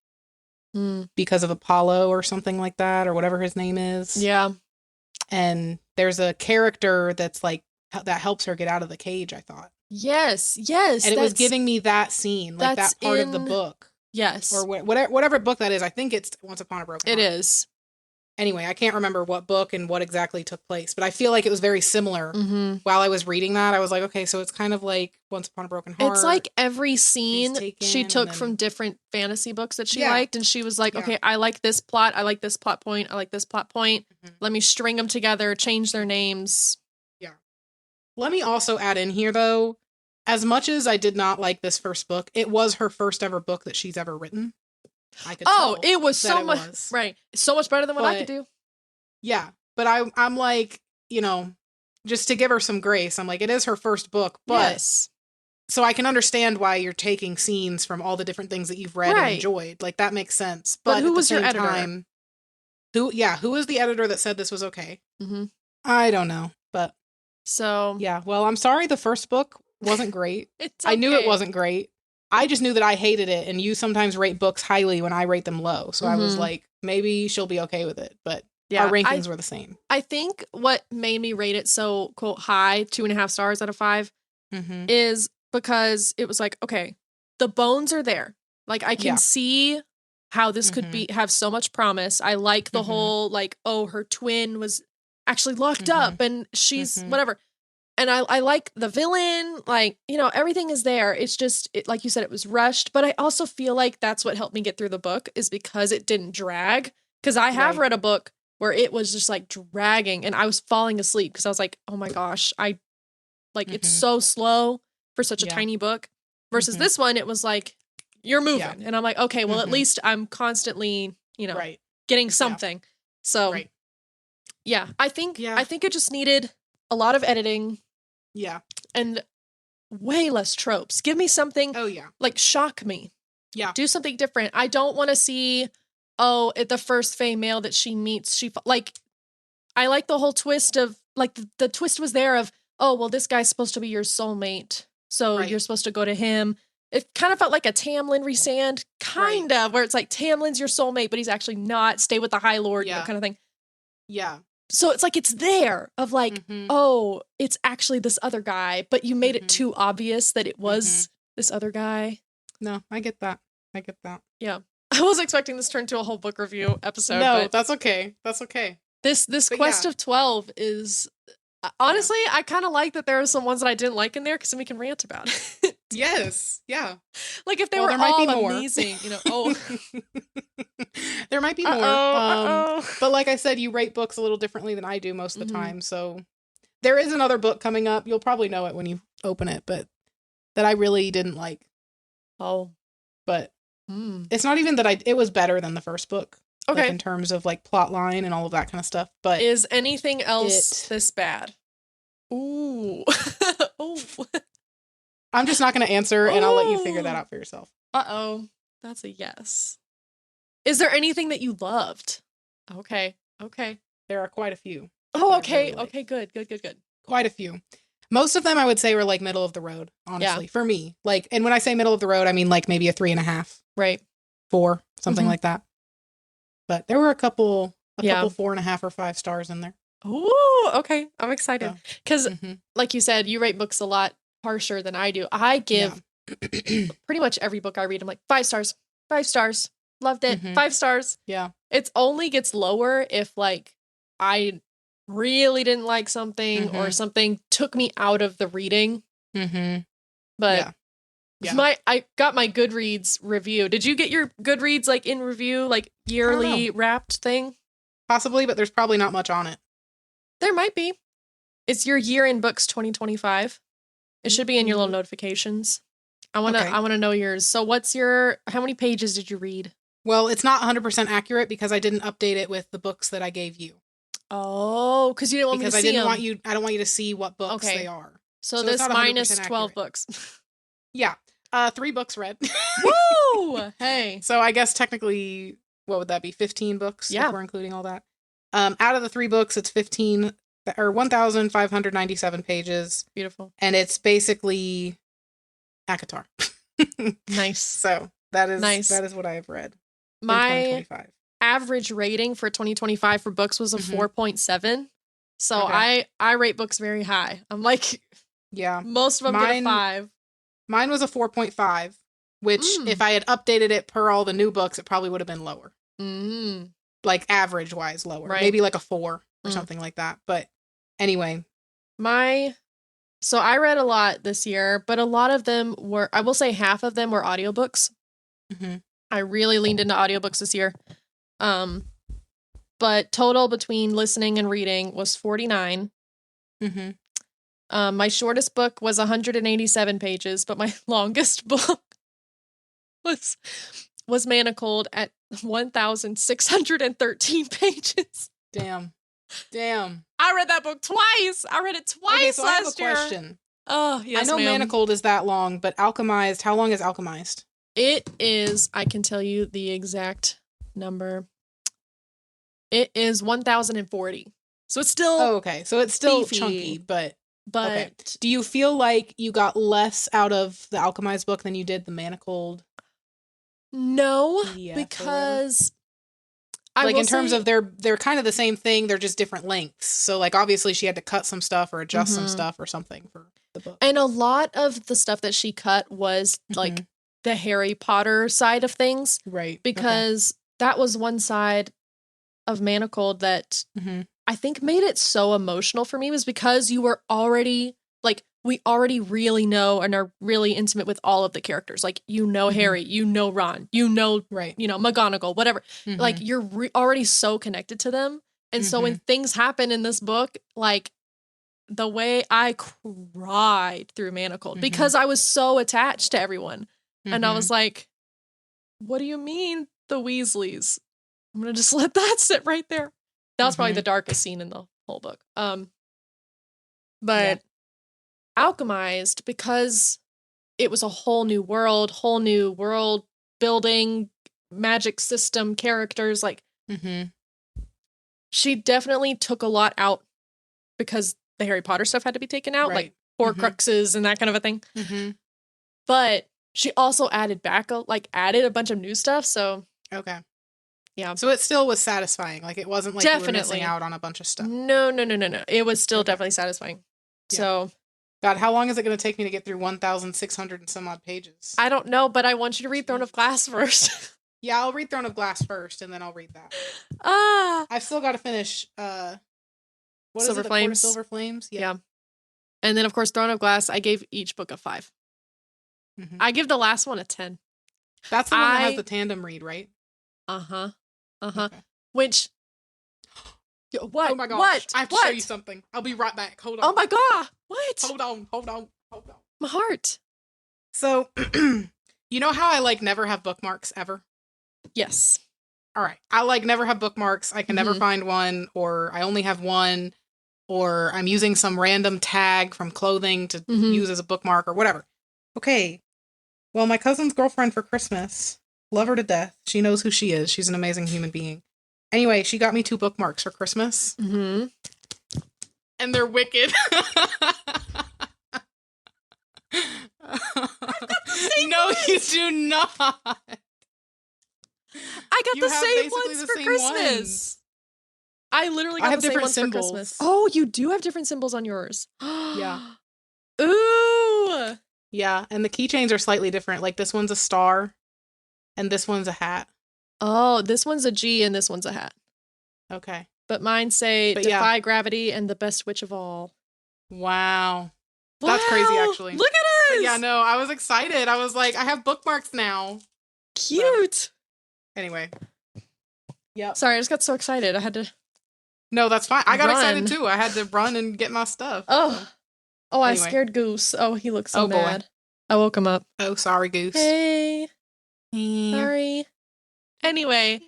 because of Apollo or something like that, or whatever his name is. Yeah. And there's a character that's like that helps her get out of the cage, I thought. Yes. And it was giving me that scene, like that part of the book. Yes. Or whatever book that is. I think it's Once Upon a Broken Heart. It is. Anyway, I can't remember what book and what exactly took place, but I feel like it was very similar. Mm-hmm. While I was reading that, I was like, okay, so it's kind of like Once Upon a Broken Heart. It's like every scene she took then... from different fantasy books that she Yeah. liked, and she was like, okay, I like this plot, I like this plot point, I like this plot point. Mm-hmm. Let me string them together, change their names. Yeah. Let me also add in here, though, as much as I did not like this first book, it was her first ever book that she's ever written. I could tell it was so much was. right, so much better than what I could do. Yeah, but I'm like, you know, just to give her some grace, I'm like, it is her first book, but yes. So I can understand why you're taking scenes from all the different things that you've read and enjoyed. Like that makes sense. But who at was the your same editor? Time, who was the editor that said this was okay? Mm-hmm. I don't know, but so yeah. Well, I'm sorry, the first book wasn't great. It's okay. I knew it wasn't great. I just knew that I hated it, and you sometimes rate books highly when I rate them low. So I was like, maybe she'll be okay with it. But our rankings were the same. I think what made me rate it so quote high, 2.5 stars out of 5, is because it was like, okay, the bones are there. Like I can see how this could have so much promise. I like the whole like, oh, her twin was actually locked up and she's whatever. And I like the villain, like, you know, everything is there. It's just, like you said, it was rushed. But I also feel like that's what helped me get through the book is because it didn't drag. Because I have read a book where it was just like dragging and I was falling asleep because I was like, oh my gosh, it's so slow for such a tiny book. Versus this one, it was like, you're moving. Yeah. And I'm like, okay, well, at least I'm constantly, you know, getting something. Yeah. So, yeah, I think it just needed a lot of editing. Yeah. And way less tropes. Give me something. Oh, yeah. Like, shock me. Yeah. Do something different. I don't want to see, at the first Fae male that she meets, I like the whole twist of, like, the twist was there of, oh, well, this guy's supposed to be your soulmate. So you're supposed to go to him. It kind of felt like a Tamlin Rhysand, kind of, where it's like Tamlin's your soulmate, but he's actually not. Stay with the High Lord, you know, kind of thing. Yeah. So it's like it's there of like, oh, it's actually this other guy, but you made it too obvious that it was this other guy. No, I get that. I get that. Yeah. I was expecting this to turn into a whole book review episode, No, but that's okay. That's okay. this But Quest yeah. of 12 is honestly, I kind of like that there are some ones that I didn't like in there because then we can rant about it. Yes. Yeah. Like if they Well, were there might be all more. amazing, oh. There might be more. But like I said, you rate books a little differently than I do most of the time. So there is another book coming up. You'll probably know it when you open it, but that I really didn't like. Oh. But it's not even that it was better than the first book. Okay. Like in terms of like plot line and all of that kind of stuff. But is anything else this bad? Ooh. Oh. I'm just not going to answer, and I'll let you figure that out for yourself. Uh-oh. That's a yes. Is there anything that you loved? Okay. There are quite a few. Oh, okay. Really okay, good. Quite a few. Most of them I would say were like middle of the road, honestly, for me. Like, and when I say middle of the road, I mean like maybe a 3.5. Right. 4, something like that. But there were a couple 4.5 or 5 stars in there. Ooh, okay. I'm excited. Because, like you said, you rate books a lot harsher than I do. I give pretty much every book I read, I'm like, 5 stars. 5 stars. Loved it. 5 stars. Yeah. It only gets lower if, like, I really didn't like something or something took me out of the reading. But I got my Goodreads review. Did you get your Goodreads, like, in review, like, yearly wrapped thing? Possibly, but there's probably not much on it. There might be. It's your year in books 2025. It should be in your little notifications. I want to know yours. So how many pages did you read? Well, it's not 100% accurate because I didn't update it with the books that I gave you. Oh, because you didn't want me to see them. I don't want you to see what books they are. So this minus 12 books. Yeah. 3 books read. Woo! Hey. So I guess technically, what would that be? 15 books if we're including all that. Out of the 3 books, it's 1,597 pages. Beautiful. And it's basically ACOTAR. Nice. So that is what I have read. My average rating for 2025 for books was a 4.7. So I rate books very high. I'm like, most of them get a 5. Mine was a 4.5, which if I had updated it per all the new books, it probably would have been lower. Like average wise lower. Right. Maybe like a 4 or something like that. But anyway. So I read a lot this year, but a lot of them were, I will say half of them were audiobooks. I really leaned into audiobooks this year. But total between listening and reading was 49. My shortest book was 187 pages, but my longest book was Manacled at 1,613 pages. Damn. I read that book twice. I read it twice last year. I have a question. Oh, yes, I know Manacled is that long, but Alchemized, how long is Alchemized? It is, I can tell you the exact number. It is 1,040. So it's still So it's still beefy, chunky, but do you feel like you got less out of the Alchemized book than you did the Manacled? No, because like in terms of they're kind of the same thing, they're just different lengths. So like obviously she had to cut some stuff or adjust some stuff or something for the book. And a lot of the stuff that she cut was like the Harry Potter side of things. Right. Because that was one side of Manacled that I think made it so emotional for me, was because you were already like, we already really know and are really intimate with all of the characters. Like, Harry, Ron, McGonagall, whatever. Like, you're already so connected to them. And so when things happen in this book, like, the way I cried through Manacled, because I was so attached to everyone. And I was like, what do you mean, the Weasleys? I'm going to just let that sit right there. That was probably the darkest scene in the whole book. But Alchemized, because it was a whole new world building, magic system, characters, like, she definitely took a lot out because the Harry Potter stuff had to be taken out, like Horcruxes and that kind of a thing. But she also added a bunch of new stuff, so... Okay. Yeah. So it still was satisfying. Like, it wasn't like you were missing out on a bunch of stuff. No. It was still definitely satisfying. Yeah. So God, how long is it going to take me to get through 1,600 and some odd pages? I don't know, but I want you to read Throne of Glass first. Yeah, I'll read Throne of Glass first, and then I'll read that. Ah, I've still got to finish, what is Silver it? The Court of Flames. Silver Flames? Yeah. And then, of course, Throne of Glass, I gave each book a 5. Mm-hmm. I give the last one a 10. That's the one that has the tandem read, right? Uh-huh. Uh-huh. Okay. Which... What? Oh my gosh. What? I have to show you something. I'll be right back. Hold on. Oh my god. What? Hold on. My heart. So, you know how I like never have bookmarks ever? Yes. All right. I like never have bookmarks. I can never find one, or I only have one, or I'm using some random tag from clothing to use as a bookmark or whatever. Okay. Well, my cousin's girlfriend for Christmas, love her to death. She knows who she is. She's an amazing human being. Anyway, she got me 2 bookmarks for Christmas. Mm-hmm. And they're wicked. No, you do not. I got the same ones for Christmas. I literally got the same ones for Christmas. Oh, you do have different symbols on yours. Yeah. Ooh. Yeah, and the keychains are slightly different. Like this one's a star, and this one's a hat. Oh, this one's a G and this one's a hat. Okay. But mine say defy gravity and the best witch of all. Wow. That's crazy, actually. Look at us! But yeah, no, I was excited. I was like, I have bookmarks now. Cute. So, anyway. Yep. Sorry, I just got so excited. I had to... No, that's fine. I got excited too. I had to run and get my stuff. Oh. So. Oh, I scared Goose. Oh, he looks so mad. Boy. I woke him up. Oh, sorry, Goose. Hey. Sorry. Anyway.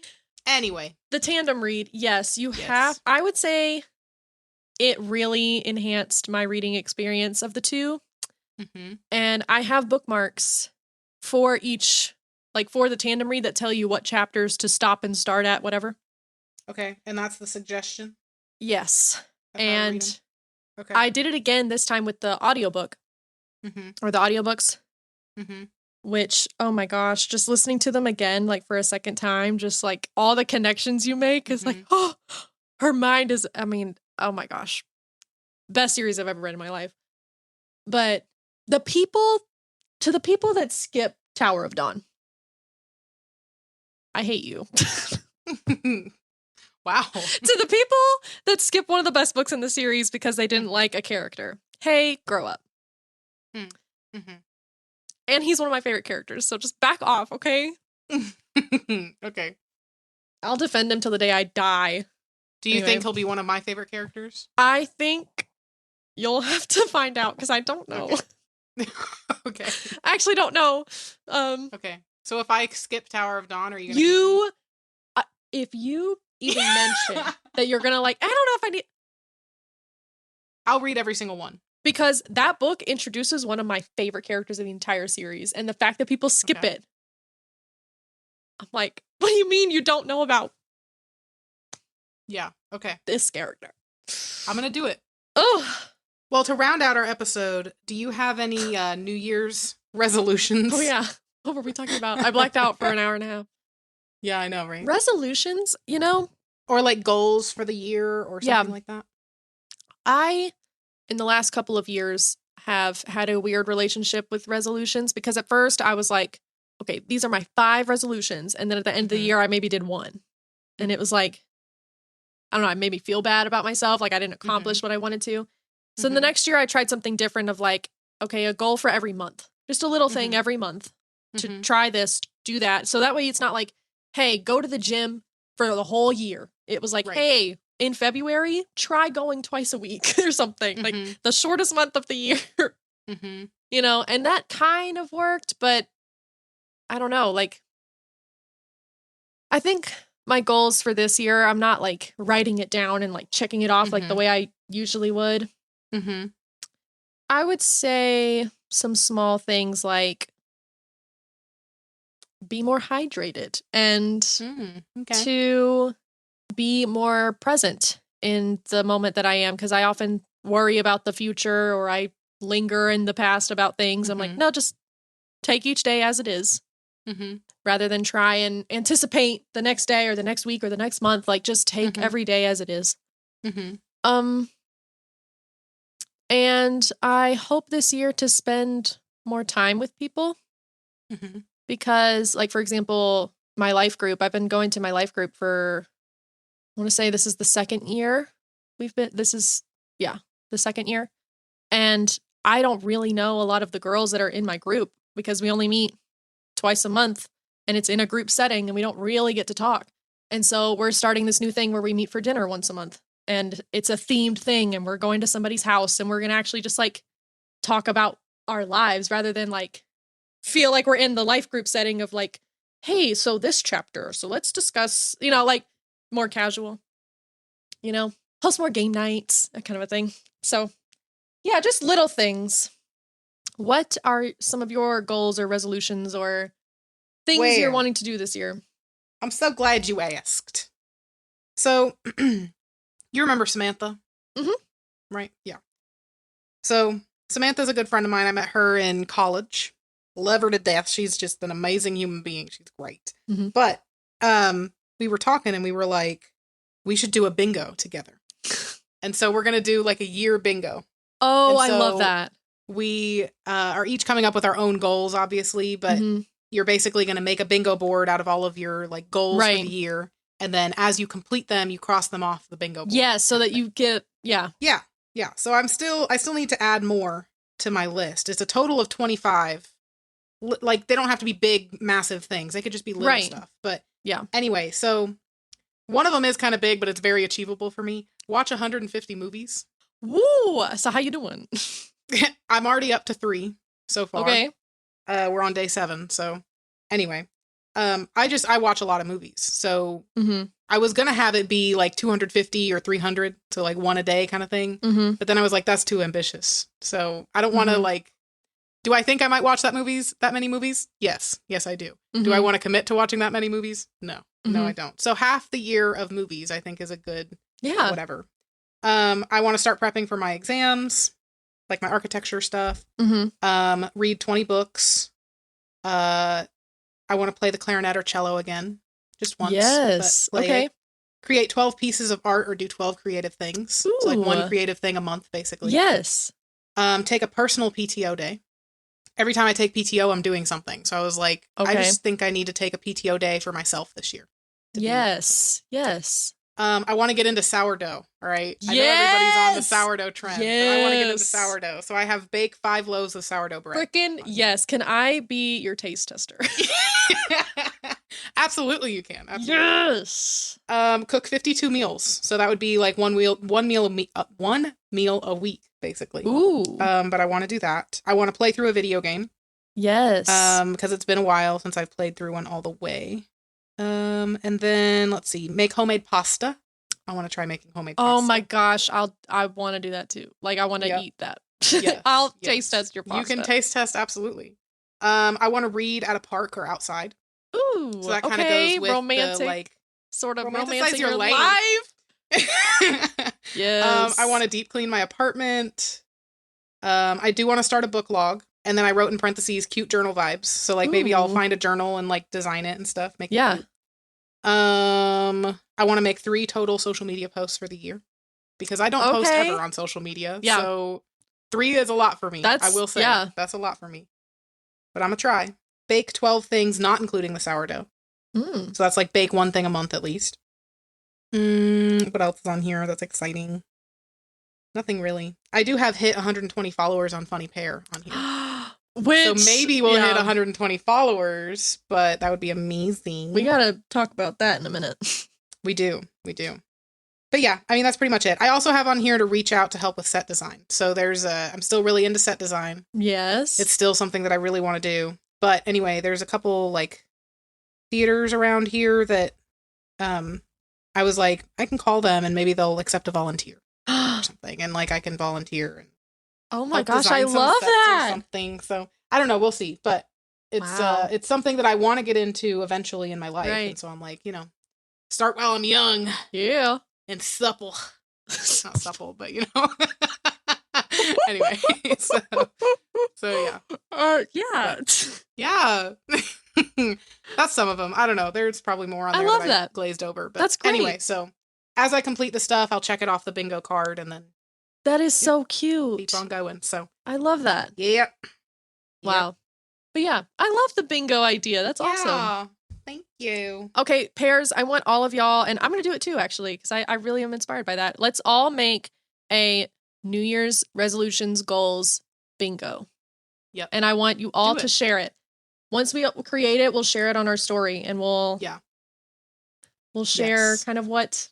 The tandem read, yes, you have. I would say it really enhanced my reading experience of the two. Mm-hmm. And I have bookmarks for each, like for the tandem read that tell you what chapters to stop and start at, whatever. Okay, and that's the suggestion? Yes. And I did it again this time with the audiobook. Or the audiobooks. Which, oh my gosh, just listening to them again, like for a second time, just like all the connections you make is like, oh, her mind is, I mean, oh my gosh. Best series I've ever read in my life. But the people that skip Tower of Dawn, I hate you. Wow. To the people that skip one of the best books in the series because they didn't like a character, hey, grow up. And he's one of my favorite characters, so just back off, okay? Okay. I'll defend him till the day I die. Do you think he'll be one of my favorite characters? I think you'll have to find out, because I don't know. Okay. I actually don't know. Okay. So if I skip Tower of Dawn, are you gonna if you even mention that you're gonna like, I don't know if I need... I'll read every single one. Because that book introduces one of my favorite characters in the entire series. And the fact that people skip it, I'm like, what do you mean you don't know about? Yeah, okay. This character. I'm going to do it. Oh. Well, to round out our episode, do you have any New Year's resolutions? Oh, yeah. What were we talking about? I blacked out for an hour and a half. Yeah, I know, right? Resolutions, you know? Or like goals for the year or something like that? In the last couple of years, have had a weird relationship with resolutions because at first I was like, okay, these are my 5 resolutions. And then at the end of the year, I maybe did 1. And it was like, I don't know, it made me feel bad about myself. Like I didn't accomplish what I wanted to. So the next year I tried something different of like, okay, a goal for every month, just a little thing every month to try this, do that. So that way it's not like, hey, go to the gym for the whole year. It was like, hey, in February, try going twice a week or something, like the shortest month of the year, you know, and that kind of worked, but I don't know, like, I think my goals for this year, I'm not like writing it down and like checking it off like the way I usually would. I would say some small things like be more hydrated and to be more present in the moment that I am, because I often worry about the future or I linger in the past about things. I'm like, no, just take each day as it is rather than try and anticipate the next day or the next week or the next month. Like just take every day as it is. And I hope this year to spend more time with people Mm-hmm. because, like, for example, my life group, I've been going to my life group for, I want to say this is the second year the second year. And I don't really know a lot of the girls that are in my group because we only meet twice a month and it's in a group setting and we don't really get to talk. And so we're starting this new thing where we meet for dinner once a month and it's a themed thing and we're going to somebody's house and we're going to actually just like talk about our lives rather than like feel like we're in the life group setting of like, hey, so this chapter, so let's discuss, like more casual, host more game nights, that kind of a thing. So yeah, just little things. What are some of your goals or resolutions or things you're Well, wanting to do this year? I'm so glad you asked. So, you remember Samantha? Mhm. Right? Yeah. So, Samantha's a good friend of mine. I met her in college. Love her to death. She's just an amazing human being. She's great. Mhm. But we were talking and we were like, we should do a bingo together. And so we're going to do like a year bingo. Oh, And I love so that. we are each coming up with our own goals, obviously, but Mhm. you're basically going to make a bingo board out of all of your like goals for Right. the year. And then as you complete them, you cross them off the bingo board. Yeah, so that you get, yeah. Yeah. Yeah. So I still need to add more to my list. It's a total of 25. Like they don't have to be big, massive things. They could just be little Right. stuff. But Yeah. anyway, so one of them is kind of big, but it's very achievable for me. Watch 150 movies. Woo! So how you doing? I'm already up to 3 so far. Okay. We're on day 7. So anyway, I watch a lot of movies. So Mhm. I was going to have it be like 250 or 300. So like one a day kind of thing. Mhm. But then I was like, that's too ambitious. So I don't want to Mhm. like, do I think I might watch that many movies? Yes. Yes, I do. Do I Mhm. want to commit to watching that many movies? No. No, I Mhm. don't. So half the year of movies, I think is a good, Yeah. whatever. I want to start prepping for my exams, like my architecture stuff. Mhm. Read 20 books. I want to play the clarinet or cello again, just once. Yes. But play Okay. it. Create 12 pieces of art or do 12 creative things. So like one Ooh. creative thing a month, basically. Yes. Take a personal PTO day. Every time I take PTO, I'm doing something. So I was like, I Okay. just think I need to take a PTO day for myself this year. Yes. Yes. I want to get into sourdough. All right. I know everybody's on the Yes. sourdough trend, but I want to get into Yes. sourdough. So I have bake 5 loaves of sourdough bread. Frickin' yes. Can I be your taste tester? Absolutely, you can. Absolutely. Yes. Cook 52 meals. So that would be like one meal a week, basically. Ooh. But I want to do that. I want to play through a video game. Yes. Because it's been a while since I've played through one all the way. And then let's see, make homemade pasta. I want to try making homemade pasta. Oh my gosh, I want to do that too. Like I want to eat that. Yes, I'll taste test your pasta. You can taste test, absolutely. I want to read at a park or outside. Ooh, So that kind of okay, goes with romantic, the like sort of romanticize romancing your your life. Yes. I want to deep clean my apartment. I do want to start a book log. And then I wrote in parentheses cute journal vibes. So like maybe I'll Ooh. find a journal and like design it and stuff. Make it Yeah. cute. I want to make 3 total social media posts for the year because I don't post Okay. ever on social media. Yeah. So 3 is a lot for me. I will say. Yeah. That's a lot for me. But I'm gonna try. Bake 12 things, not including the sourdough. Mm. So that's like bake 1 thing a month at least. What else is on here that's exciting? Nothing really. I do have hit 120 followers on Funny Pear on here. Which, so maybe we'll hit 120 followers, but that would be amazing. We gotta talk about that in a minute. We do. But yeah, I mean, that's pretty much it. I also have on here to reach out to help with set design. So I'm still really into set design. Yes. It's still something that I really want to do. But anyway, there's a couple like theaters around here that I was like, I can call them and maybe they'll accept a volunteer or something. And like I can volunteer and oh my gosh, I love that. Or something. So I don't know, we'll see. But it's something that I want to get into eventually in my life. Right. And so I'm like, start while I'm young. Yeah. And supple. Not supple, but anyway, so yeah. Yeah. But, yeah. That's some of them. I don't know. There's probably more on there I love that I glazed over. But that's great. Anyway, so as I complete the stuff, I'll check it off the bingo card and then That is Yep. so cute. Keep on going. So, I love that. yep. Wow. But yeah, I love the bingo idea. That's awesome. Yeah. Thank you. Okay, pairs, I want all of y'all, and I'm going to do it too, actually, because I really am inspired by that. Let's all make a New Year's resolutions goals bingo. Yep. And I want you all Do to it. share it. Once we create it, we'll share it on our story, and we'll share Yes. kind of what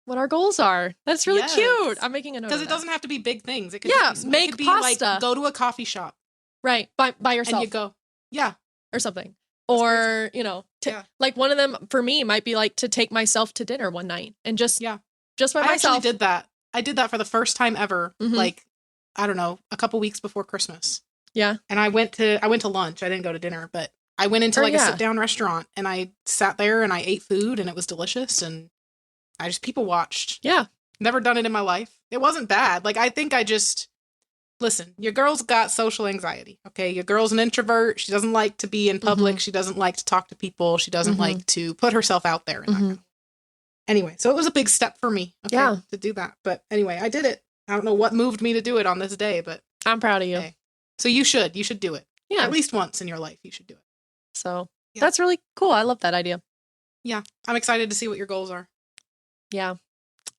our goals are. That's really Yes. cute. I'm making a note of Because that. it doesn't have to be big things. It could Yeah, just be, make it could be pasta. like go to a coffee shop. Right, by yourself. And you go, yeah. Or something. That's or, you know, Yeah. like one of them for me might be like to take myself to dinner one night and just by I myself. actually did that. I did that for the first time ever, Mhm. like, I don't know, a couple weeks before Christmas. Yeah. And I went to lunch. I didn't go to dinner, but I went into a sit down restaurant and I sat there and I ate food and it was delicious and I just people watched. Yeah. Never done it in my life. It wasn't bad. Like I think I just listen, your girl's got social anxiety. Okay. Your girl's an introvert. She doesn't like to be in public. Mhm. She doesn't like to talk to people. She doesn't Mhm. like to put herself out there. And that kind of Anyway, so it was a big step for me to do that. But anyway, I did it. I don't know what moved me to do it on this day, but I'm proud of you. hey. So you should do it. Yeah. At least once in your life, you should do it. So that's really cool. I love that idea. Yeah. I'm excited to see what your goals are. Yeah.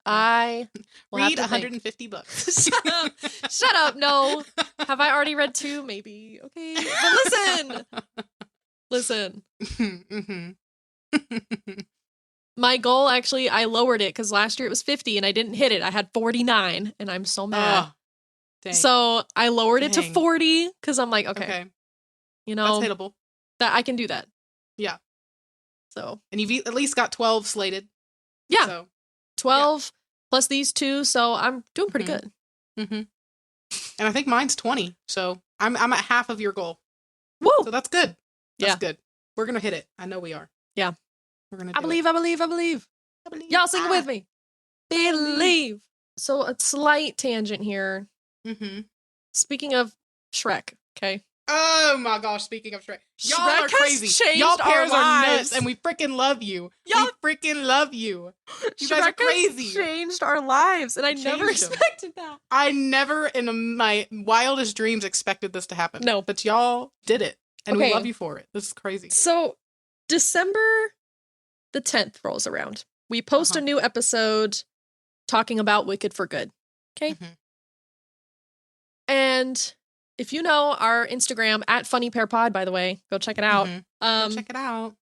I will read have to 150 books. Shut up. No. Have I already read 2? Maybe. Okay. But listen. My goal, actually, I lowered it because last year it was 50 and I didn't hit it. I had 49 and I'm so mad. Dang. So I lowered it to 40 because I'm like, okay. You know, that's hittable. That I can do that. Yeah. So. And you've at least got 12 slated. Yeah. So. 12 plus these 2. So I'm doing pretty good. Mm-hmm. And I think mine's 20. So I'm at half of your goal. Woo! So that's good. That's good. We're going to hit it. I know we are. Yeah. We're going to I believe. Y'all sing with me. Believe. So a slight tangent here. Mm-hmm. Speaking of Shrek, okay? Oh my gosh, speaking of Shrek. Y'all Shrek are crazy. Y'all pairs are nuts and we freaking love you. We freaking love you. You guys are crazy. Has changed our lives and I never expected that. I never in my wildest dreams expected this to happen. No. But y'all did it and we love you for it. This is crazy. So December the 10th rolls around. We post a new episode talking about Wicked for Good. Okay? Mm-hmm. And if you know our Instagram at FunnyPairPod, by the way, go check it out. Go check it out.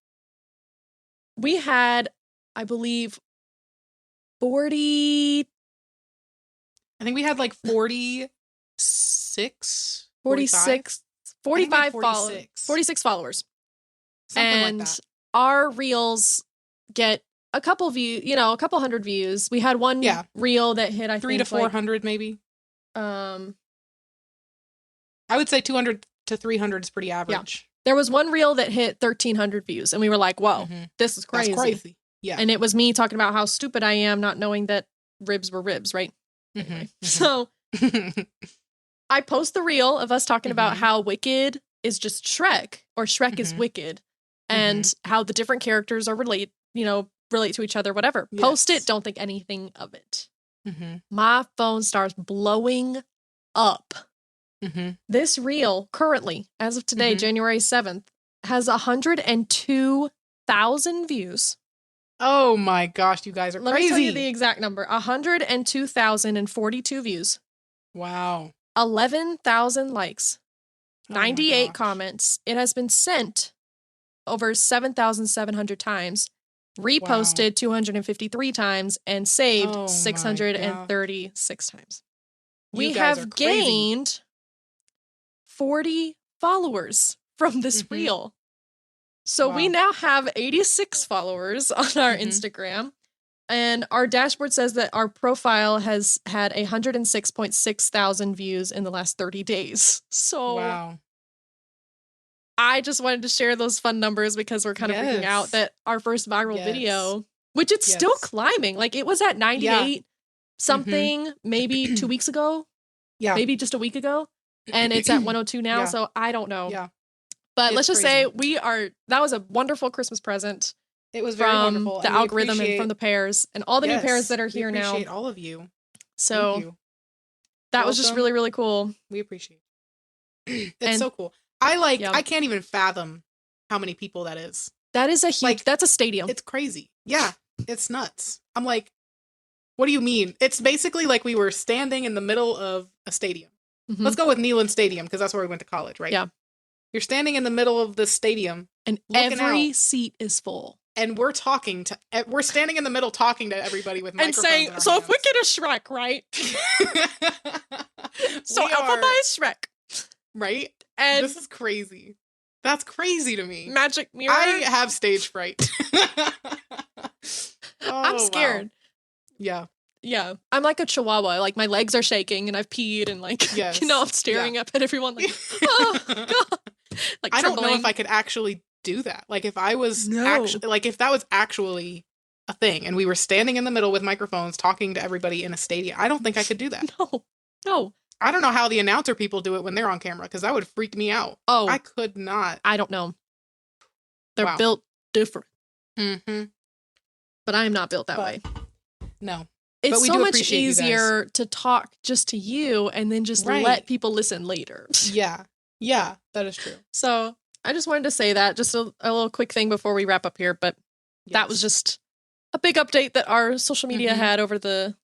We had, I believe, 40. I think we had like 46. 45 followers. 46 followers. Something like that. Our reels get a couple a couple hundred views. We had one reel that hit, I think, 300 to 400 maybe. I would say 200 to 300 is pretty average. Yeah. There was one reel that hit 1,300 views, and we were like, whoa, this is crazy. That's crazy. Yeah. And it was me talking about how stupid I am not knowing that ribs were ribs, right? Anyway, so I post the reel of us talking about how Wicked is just Shrek, or Shrek is Wicked, and how the different characters are relate to each other, whatever. Yes. Post it, don't think anything of it. My phone starts blowing up. This reel currently, as of today, January 7th, has 102,000 views. Oh my gosh, you guys are crazy. Let me tell you the exact number. 102,042 views. Wow. 11,000 likes. 98 comments. It has been sent over 7,700 times, reposted 253 times, and saved 636 times. We have gained 40 followers from this reel. So we now have 86 followers on our Instagram. And our dashboard says that our profile has had 106.6 thousand views in the last 30 days. So I just wanted to share those fun numbers because we're kind of freaking out that our first viral video, which it's still climbing. Like it was at 98 something maybe 2 weeks ago. Yeah. Maybe just a week ago. And it's at 102 now. So I don't know. Yeah. But let's just say that was a wonderful Christmas present. It was very wonderful. The algorithm and from the pairs and all the new pairs that are here now. Appreciate all of you. So that was just welcome. really, really cool. We appreciate it. It's And so cool. yeah, I can't even fathom how many people that is. that is a huge, Like, that's a stadium. it's crazy. Yeah, it's nuts. I'm like, what do you mean? It's basically like we were standing in the middle of a stadium. Mhm. Let's go with Neyland Stadium because that's where we went to college, right? Yeah. You're standing in the middle of the stadium And looking every out, seat is full. and we're standing in the middle talking to everybody with And microphones saying, in our so if we hands. get a Shrek, right? So We Alpha are, buys Shrek. right? And This is crazy. That's crazy to me. Magic Mirror. I have stage fright. I'm Oh, scared. wow. Yeah. Yeah. I'm like a chihuahua. Like my legs are shaking and I've peed and like, Yes. I'm staring up at everyone like, oh, God. Like I don't know trembling. if I could actually do that. Like if I was No. actually, like if that was actually a thing and we were standing in the middle with microphones talking to everybody in a stadium, I don't think I could do that. No. I don't know how the announcer people do it when they're on camera because that would freak me out. Oh. I could not. I don't know. They're Wow. built different. Mm-hmm. But I am not built that way. No. It's But we so do much appreciate you guys. easier to talk just to you and then just Right. let people listen later. Yeah. Yeah, that is true. So I just wanted to say that, just a little quick thing before we wrap up here. But that was just a big update that our social media had over the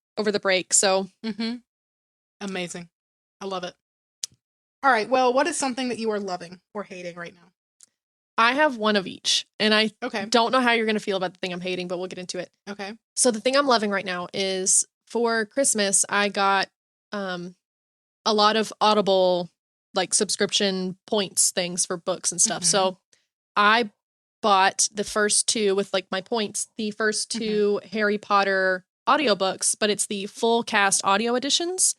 break. So amazing. I love it. All right. Well, what is something that you are loving or hating right now? I have one of each. And I Okay. don't know how you're going to feel about the thing I'm hating, but we'll get into it. Okay. So the thing I'm loving right now is for Christmas, I got a lot of Audible like subscription points things for books and stuff. So I bought the first two with like my points, the first two Harry Potter audiobooks, but it's the full cast audio editions,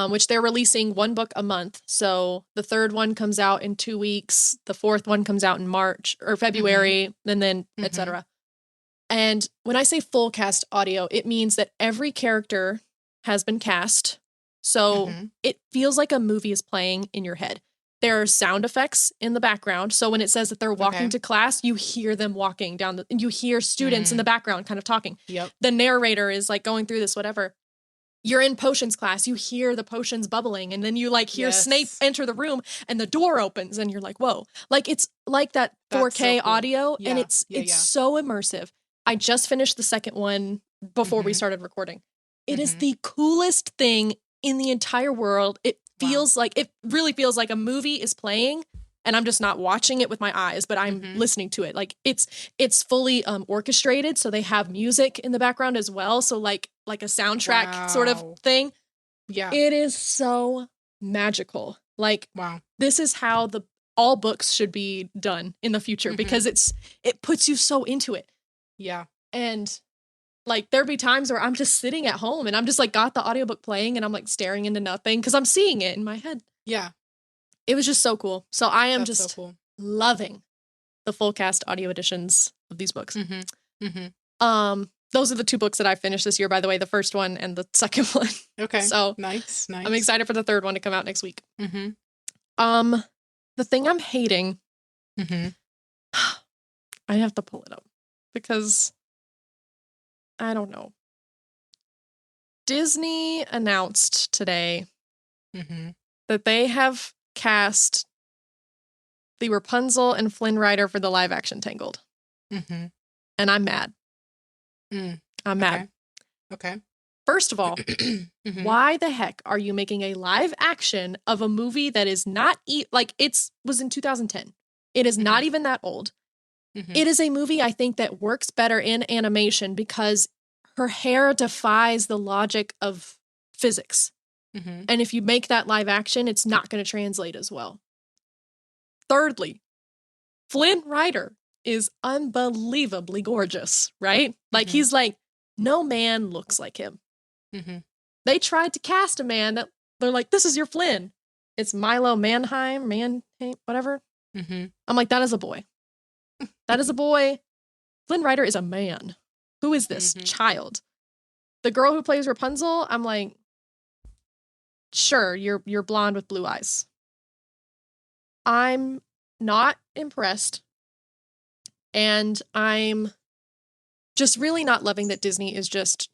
which they're releasing one book a month. So the third one comes out in 2 weeks. The fourth one comes out in March or February, and then etc. And when I say full cast audio, it means that every character has been cast. So it feels like a movie is playing in your head. There are sound effects in the background. So when it says that they're walking to class, you hear them walking down and you hear students in the background kind of talking. Yep. The narrator is like going through this, whatever. You're in potions class, you hear the potions bubbling, and then you like hear Snape enter the room and the door opens and you're like, whoa. Like it's like that 4K audio and it's so immersive. I just finished the second one before we started recording. It is the coolest thing in the entire world. It feels like, it really feels like a movie is playing and I'm just not watching it with my eyes, but I'm listening to it. Like it's fully orchestrated. So they have music in the background as well. So like a soundtrack sort of thing. Yeah. It is so magical. Like, this is how all books should be done in the future because it puts you so into it. Yeah. And like there'd be times where I'm just sitting at home and I'm just like got the audiobook playing and I'm like staring into nothing because I'm seeing it in my head. Yeah. It was just so cool. So I am That's just so cool. loving the full cast audio editions of these books. Those are the two books that I finished this year, by the way, the first one and the second one. Okay. So nice. I'm excited for the third one to come out next week. Mm-hmm. The thing I'm hating, I have to pull it up because I don't know. Disney announced today that they have cast the Rapunzel and Flynn Rider for the live action Tangled. And I'm mad. I'm mad. Okay. First of all, why the heck are you making a live action of a movie that is not like was in 2010? It is not even that old. It is a movie I think that works better in animation because her hair defies the logic of physics. And if you make that live action, it's not going to translate as well. Thirdly, Flynn Rider is unbelievably gorgeous, right? Like he's like, no man looks like him. They tried to cast a man that they're like, this is your Flynn. It's Milo Manheim, whatever. I'm like, that is a boy. That is a boy. Flynn Rider is a man. Who is this child? The girl who plays Rapunzel, I'm like, sure, you're blonde with blue eyes. I'm not impressed. And I'm just really not loving that Disney is just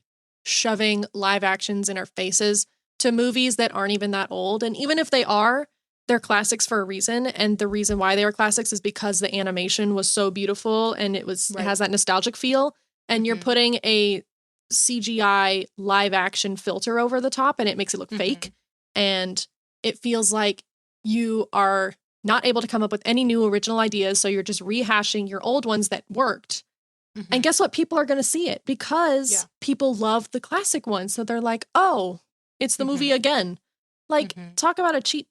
shoving live actions in our faces to movies that aren't even that old. And even if they are, they're classics for a reason. And the reason why they are classics is because the animation was so beautiful and it has that nostalgic feel. And you're putting a CGI live action filter over the top and it makes it look fake. And it feels like you are not able to come up with any new original ideas. So you're just rehashing your old ones that worked. And guess what? People are going to see it because people love the classic ones. So they're like, oh, it's the movie again. Like, talk about a cheap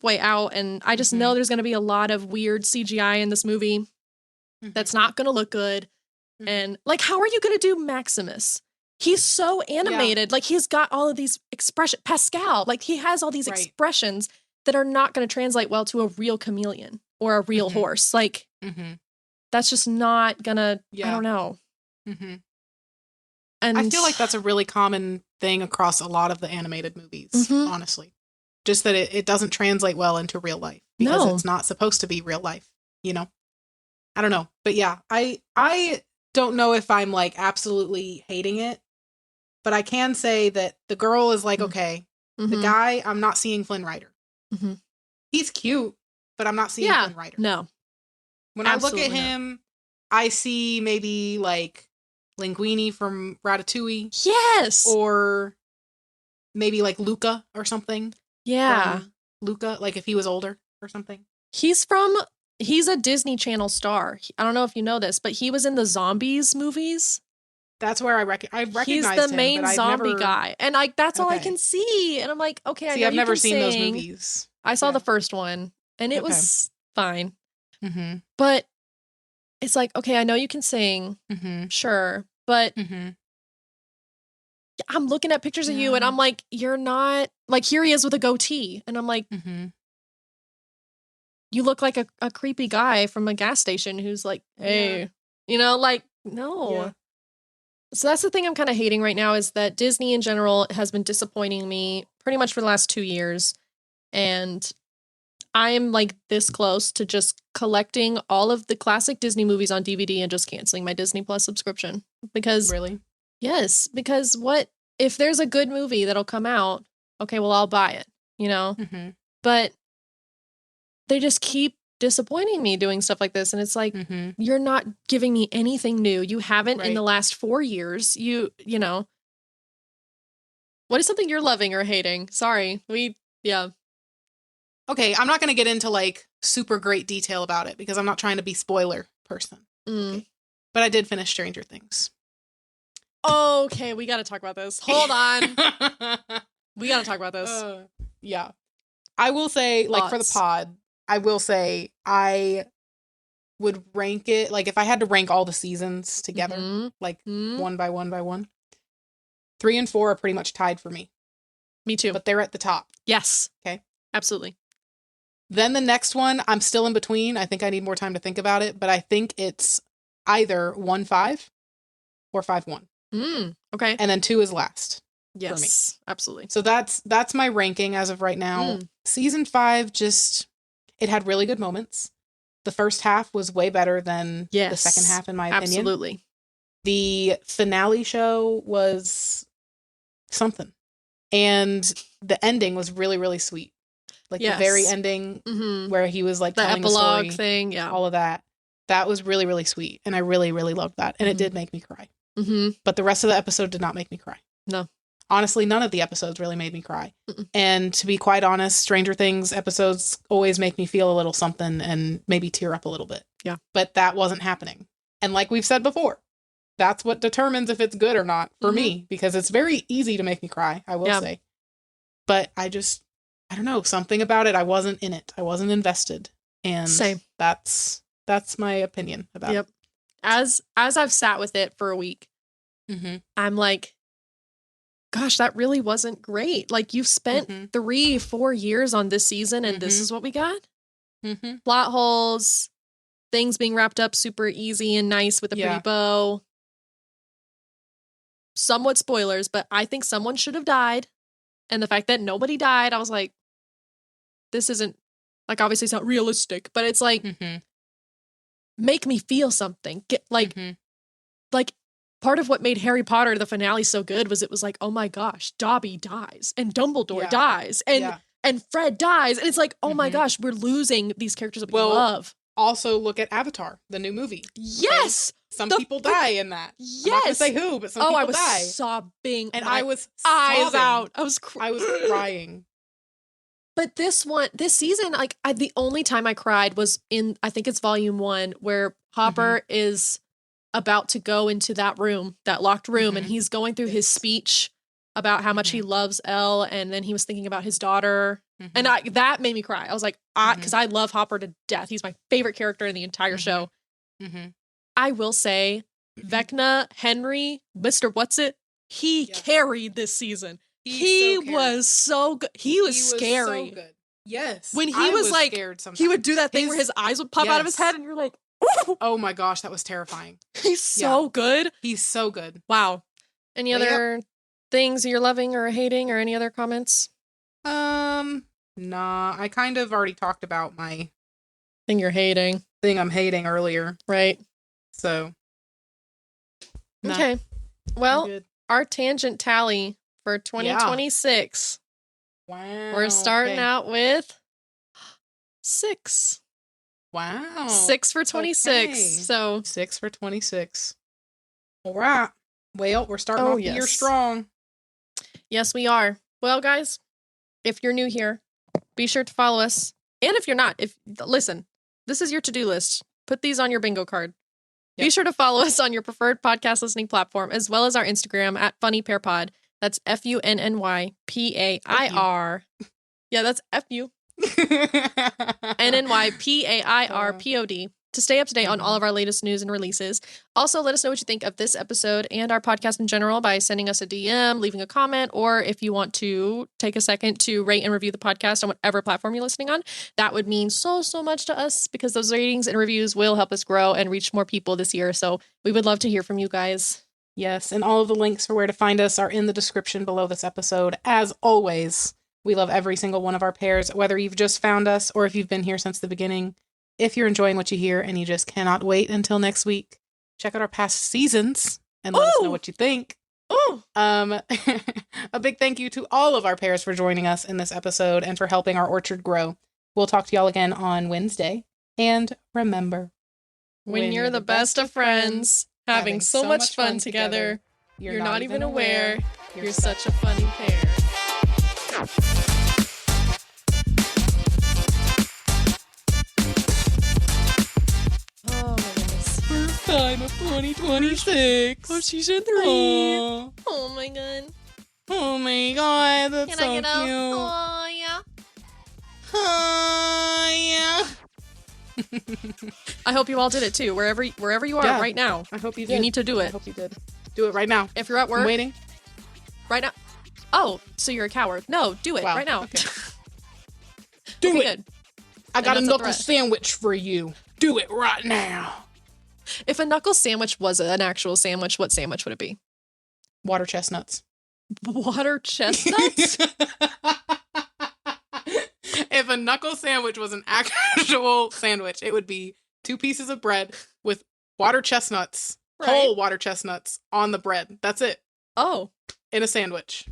way out. And I just know there's going to be a lot of weird CGI in this movie that's not going to look good. And like, how are you going to do Maximus? He's so animated. Like, he's got all of these expressions. Pascal, like, he has all these expressions that are not going to translate well to a real chameleon or a real horse. Like, that's just not going to, I don't know. And I feel like that's a really common thing across a lot of the animated movies, honestly. Just that it doesn't translate well into real life because it's not supposed to be real life, you know? I don't know. But yeah, I don't know if I'm like absolutely hating it, but I can say that the girl is like, okay, the guy, I'm not seeing Flynn Rider. He's cute, but I'm not seeing Flynn Rider. No. When I look at him, I see maybe like Linguini from Ratatouille. Yes. Or maybe like Luca or something. Yeah. Luca, like if he was older or something. He's a Disney Channel star. I don't know if you know this, but he was in the Zombies movies. That's where I recognized him. He's the main zombie guy. And that's all I can see. And I'm like, okay, I know I've never seen sing. those movies. I saw the first one and it was fine. But it's like, okay, I know you can sing. Sure. But I'm looking at pictures of you and I'm like, you're not, like, here he is with a goatee. And I'm like, you look like a creepy guy from a gas station who's like, hey, you know, like, no. Yeah. So that's the thing I'm kind of hating right now is that Disney in general has been disappointing me pretty much for the last 2 years. And I'm like this close to just collecting all of the classic Disney movies on DVD and just canceling my Disney Plus subscription. Because really? Yes, because what if there's a good movie that'll come out? Okay, well, I'll buy it, you know? But they just keep disappointing me doing stuff like this. And it's like, you're not giving me anything new. You haven't in the last 4 years. You know. What is something you're loving or hating? Sorry. Okay, I'm not going to get into like super great detail about it because I'm not trying to be spoiler person. Okay. But I did finish Stranger Things. Okay, we got to talk about this. Hold on. We got to talk about this. Yeah. I will say, like, for the pod, I will say I would rank it, like, if I had to rank all the seasons together, like, one by one, 3 and 4 are pretty much tied for me. Me too. But they're at the top. Yes. Okay. Absolutely. Then the next one, I'm still in between. I think I need more time to think about it, but I think it's either 1-5 or 5-1. Okay. And then 2 is last. Yes, for me. Absolutely. So that's my ranking as of right now. Season 5 it had really good moments. The first half was way better than the second half, in my opinion. Absolutely. The finale show was something. And the ending was really, really sweet. Like the very ending where he was like the telling epilogue the story, thing, all of that. That was really, really sweet. And I really, really loved that. And it did make me cry. But the rest of the episode did not make me cry. No. Honestly, none of the episodes really made me cry. And to be quite honest, Stranger Things episodes always make me feel a little something and maybe tear up a little bit. Yeah. But that wasn't happening. And like we've said before, that's what determines if it's good or not for me, because it's very easy to make me cry, I will say. But I don't know, something about it. I wasn't in it. I wasn't invested. And same. That's my opinion about it. As I've sat with it for a week, I'm like, gosh, that really wasn't great. Like, you've spent 3-4 years on this season and this is what we got? Plot holes, things being wrapped up super easy and nice with a pretty bow. Somewhat spoilers, but I think someone should have died. And the fact that nobody died, I was like, this isn't, like, obviously it's not realistic, but it's like, make me feel something. Get like part of what made Harry Potter, the finale, so good was it was like, oh my gosh, Dobby dies and Dumbledore dies and Fred dies. And it's like, oh my gosh, we're losing these characters that we love. Also look at Avatar, the new movie. Yes! Some people die in that. Yes! I'm not gonna say who, but some people die. I was sobbing. And I was eyes out. I was crying. But this season, like the only time I cried was in, I think it's volume 1, where Hopper is about to go into that room, that locked room, and he's going through his speech about how much he loves Elle, and then he was thinking about his daughter, and that made me cry. I was like, because I love Hopper to death. He's my favorite character in the entire show. I will say, Vecna, Henry, Mr. What's-It, he carried this season. He was so good. He was scary. So good. Yes. When he was like, he would do that thing where his eyes would pop out of his head, and you're like, oh my gosh, that was terrifying. He's so good. He's so good. Wow. Any other things you're loving or hating, or any other comments? Nah. I kind of already talked about my thing you're hating. Thing I'm hating earlier. Right. So. Nah. Okay. Well, our tangent tally for 2026. Wow. We're starting out with 6. Wow. 6 for 26. Okay. So 6 for 26. All right. Well, we're starting off the year strong. Yes, we are. Well, guys, if you're new here, be sure to follow us. And if you're not, listen, this is your to-do list. Put these on your bingo card. Be sure to follow us on your preferred podcast listening platform, as well as our Instagram at funnypairpod. That's FUNNYPAIR. Yeah, that's FU. NNYPAIRPOD to stay up to date on all of our latest news and releases. Also, let us know what you think of this episode and our podcast in general by sending us a DM, leaving a comment, or if you want to take a second to rate and review the podcast on whatever platform you're listening on. That would mean so much to us, because those ratings and reviews will help us grow and reach more people this year. So we would love to hear from you guys. Yes, and all of the links for where to find us are in the description below this episode. As always, we love every single one of our pairs, whether you've just found us or if you've been here since the beginning. If you're enjoying what you hear and you just cannot wait until next week, check out our past seasons and let us know what you think. A big thank you to all of our pairs for joining us in this episode and for helping our orchard grow. We'll talk to y'all again on Wednesday. And remember, when you're the best of friends, having so much fun together, you're not even aware you're such a funny pair. Time of 2026. Oh, season 3. Aww. Oh my god. Oh my god, that's so cute. Oh yeah. Oh yeah. I hope you all did it too. Wherever you are right now. I hope you did. You need to do it. I hope you did. Do it right now. If you're at work. I'm waiting. Right now. Oh, so you're a coward. No, do it right now. Okay. Do it. Good. I got a knuckle sandwich for you. Do it right now. If a knuckle sandwich was an actual sandwich, what sandwich would it be? Water chestnuts. Water chestnuts? If a knuckle sandwich was an actual sandwich, it would be 2 pieces of bread with water chestnuts, whole water chestnuts on the bread. That's it. Oh. In a sandwich.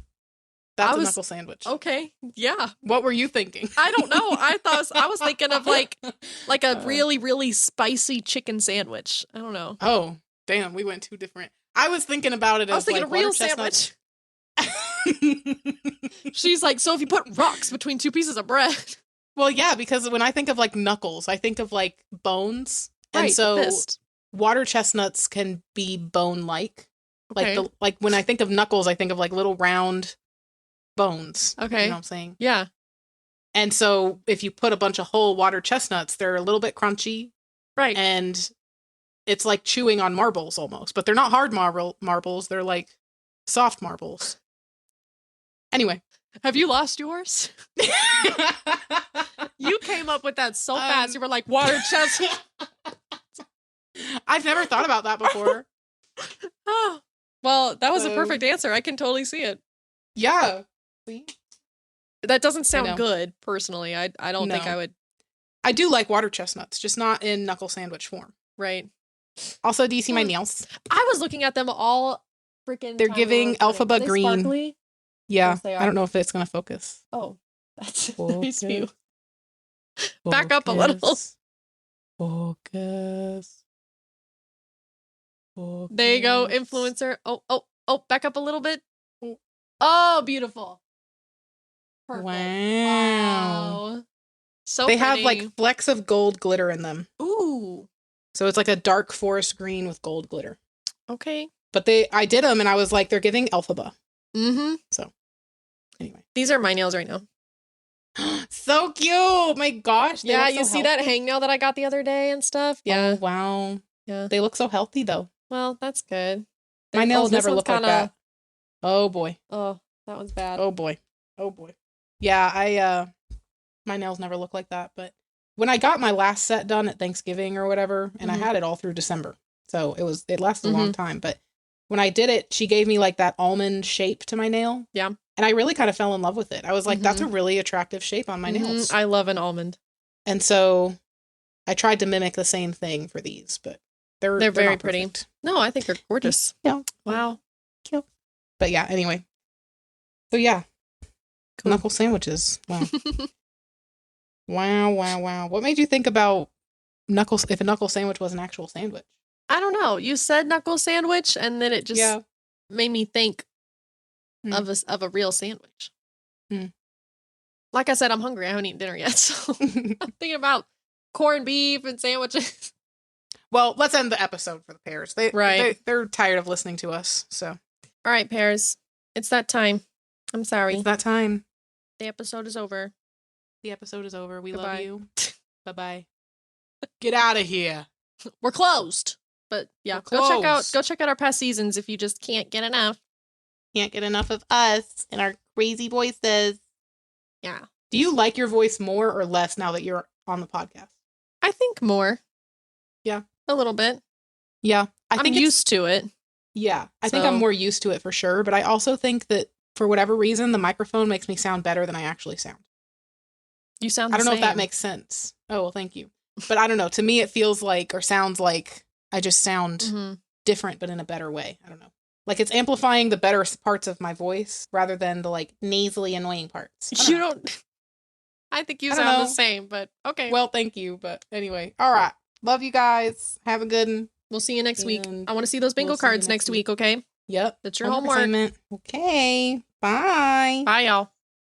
That's a knuckle sandwich. Okay. Yeah. What were you thinking? I don't know. I was thinking of like a really, really spicy chicken sandwich. I don't know. Oh, damn. We went 2 different. I was thinking about it as a real sandwich. She's like, so if you put rocks between 2 pieces of bread. Well, yeah, because when I think of like knuckles, I think of like bones. Right, and so fist. Water chestnuts can be bone-like. Okay. Like when I think of knuckles, I think of like little round bones. Okay. You know what I'm saying? Yeah. And so if you put a bunch of whole water chestnuts, they're a little bit crunchy. Right. And it's like chewing on marbles almost. But they're not hard marbles. They're like soft marbles. Anyway. Have you lost yours? You came up with that so fast. You were like, water chestnut. I've never thought about that before. Oh. Well, that was a perfect answer. I can totally see it. Yeah. See? That doesn't sound good, personally. I don't think I would. I do like water chestnuts, just not in knuckle sandwich form. Right. Also, do you see my nails? I was looking at them all freaking. They're giving Elphaba green. Sparkly? Yeah, Yes, they are. I don't know if it's gonna focus. Oh, that's a Focus. nice view. Back up a little. Focus. There you go, influencer. Oh, back up a little bit. Oh, beautiful. Perfect. Wow. So they pretty. have like flecks of gold glitter in them. Ooh. So it's like a dark forest green with gold glitter. Okay. But I did them and I was like, they're giving Elphaba. Mm-hmm. So anyway. These are my nails right now. So cute. My gosh. Yeah, you see that hangnail that I got the other day and stuff? Yeah. Oh, wow. Yeah. They look so healthy though. Well, that's good. My nails never look like that. Oh boy. Oh, that one's bad. Oh boy. Oh boy. Yeah, my nails never look like that, but when I got my last set done at Thanksgiving or whatever, and I had it all through December. So it lasted a long time, but when I did it, she gave me like that almond shape to my nail. Yeah. And I really kind of fell in love with it. I was like, that's a really attractive shape on my nails. I love an almond. And so I tried to mimic the same thing for these, but they're very pretty. No, I think they're gorgeous. Yeah. Wow. Cute. But yeah, anyway. So yeah. Cool. Knuckle sandwiches. Wow. Wow. What made you think about knuckles if a knuckle sandwich was an actual sandwich? I don't know. You said knuckle sandwich, and then it just made me think of a real sandwich. Like I said, I'm hungry. I haven't eaten dinner yet, so I'm thinking about corned beef and sandwiches. Well, let's end the episode for the pears. They're tired of listening to us. So, all right, pears. It's that time. I'm sorry. It's that time. The episode is over. The episode is over. We love you. Bye-bye. Get out of here. We're closed. But yeah, go check out our past seasons if you just can't get enough. Can't get enough of us and our crazy voices. Yeah. Do you like your voice more or less now that you're on the podcast? I think more. Yeah. A little bit. Yeah. I'm used to it. Yeah. I think I'm more used to it for sure. But I also think that for whatever reason, the microphone makes me sound better than I actually sound. You sound I don't know if that makes sense. Oh, well, thank you. But I don't know. To me, it feels like or sounds like I just sound different, but in a better way. I don't know. Like it's amplifying the better parts of my voice rather than the like nasally annoying parts. I think you sound the same, but okay. Well, thank you. But anyway. All right. Love you guys. Have a good one. We'll see you next week. I want to see those bingo cards next week, okay? Yep. That's your homework. Okay. Bye. Bye, y'all.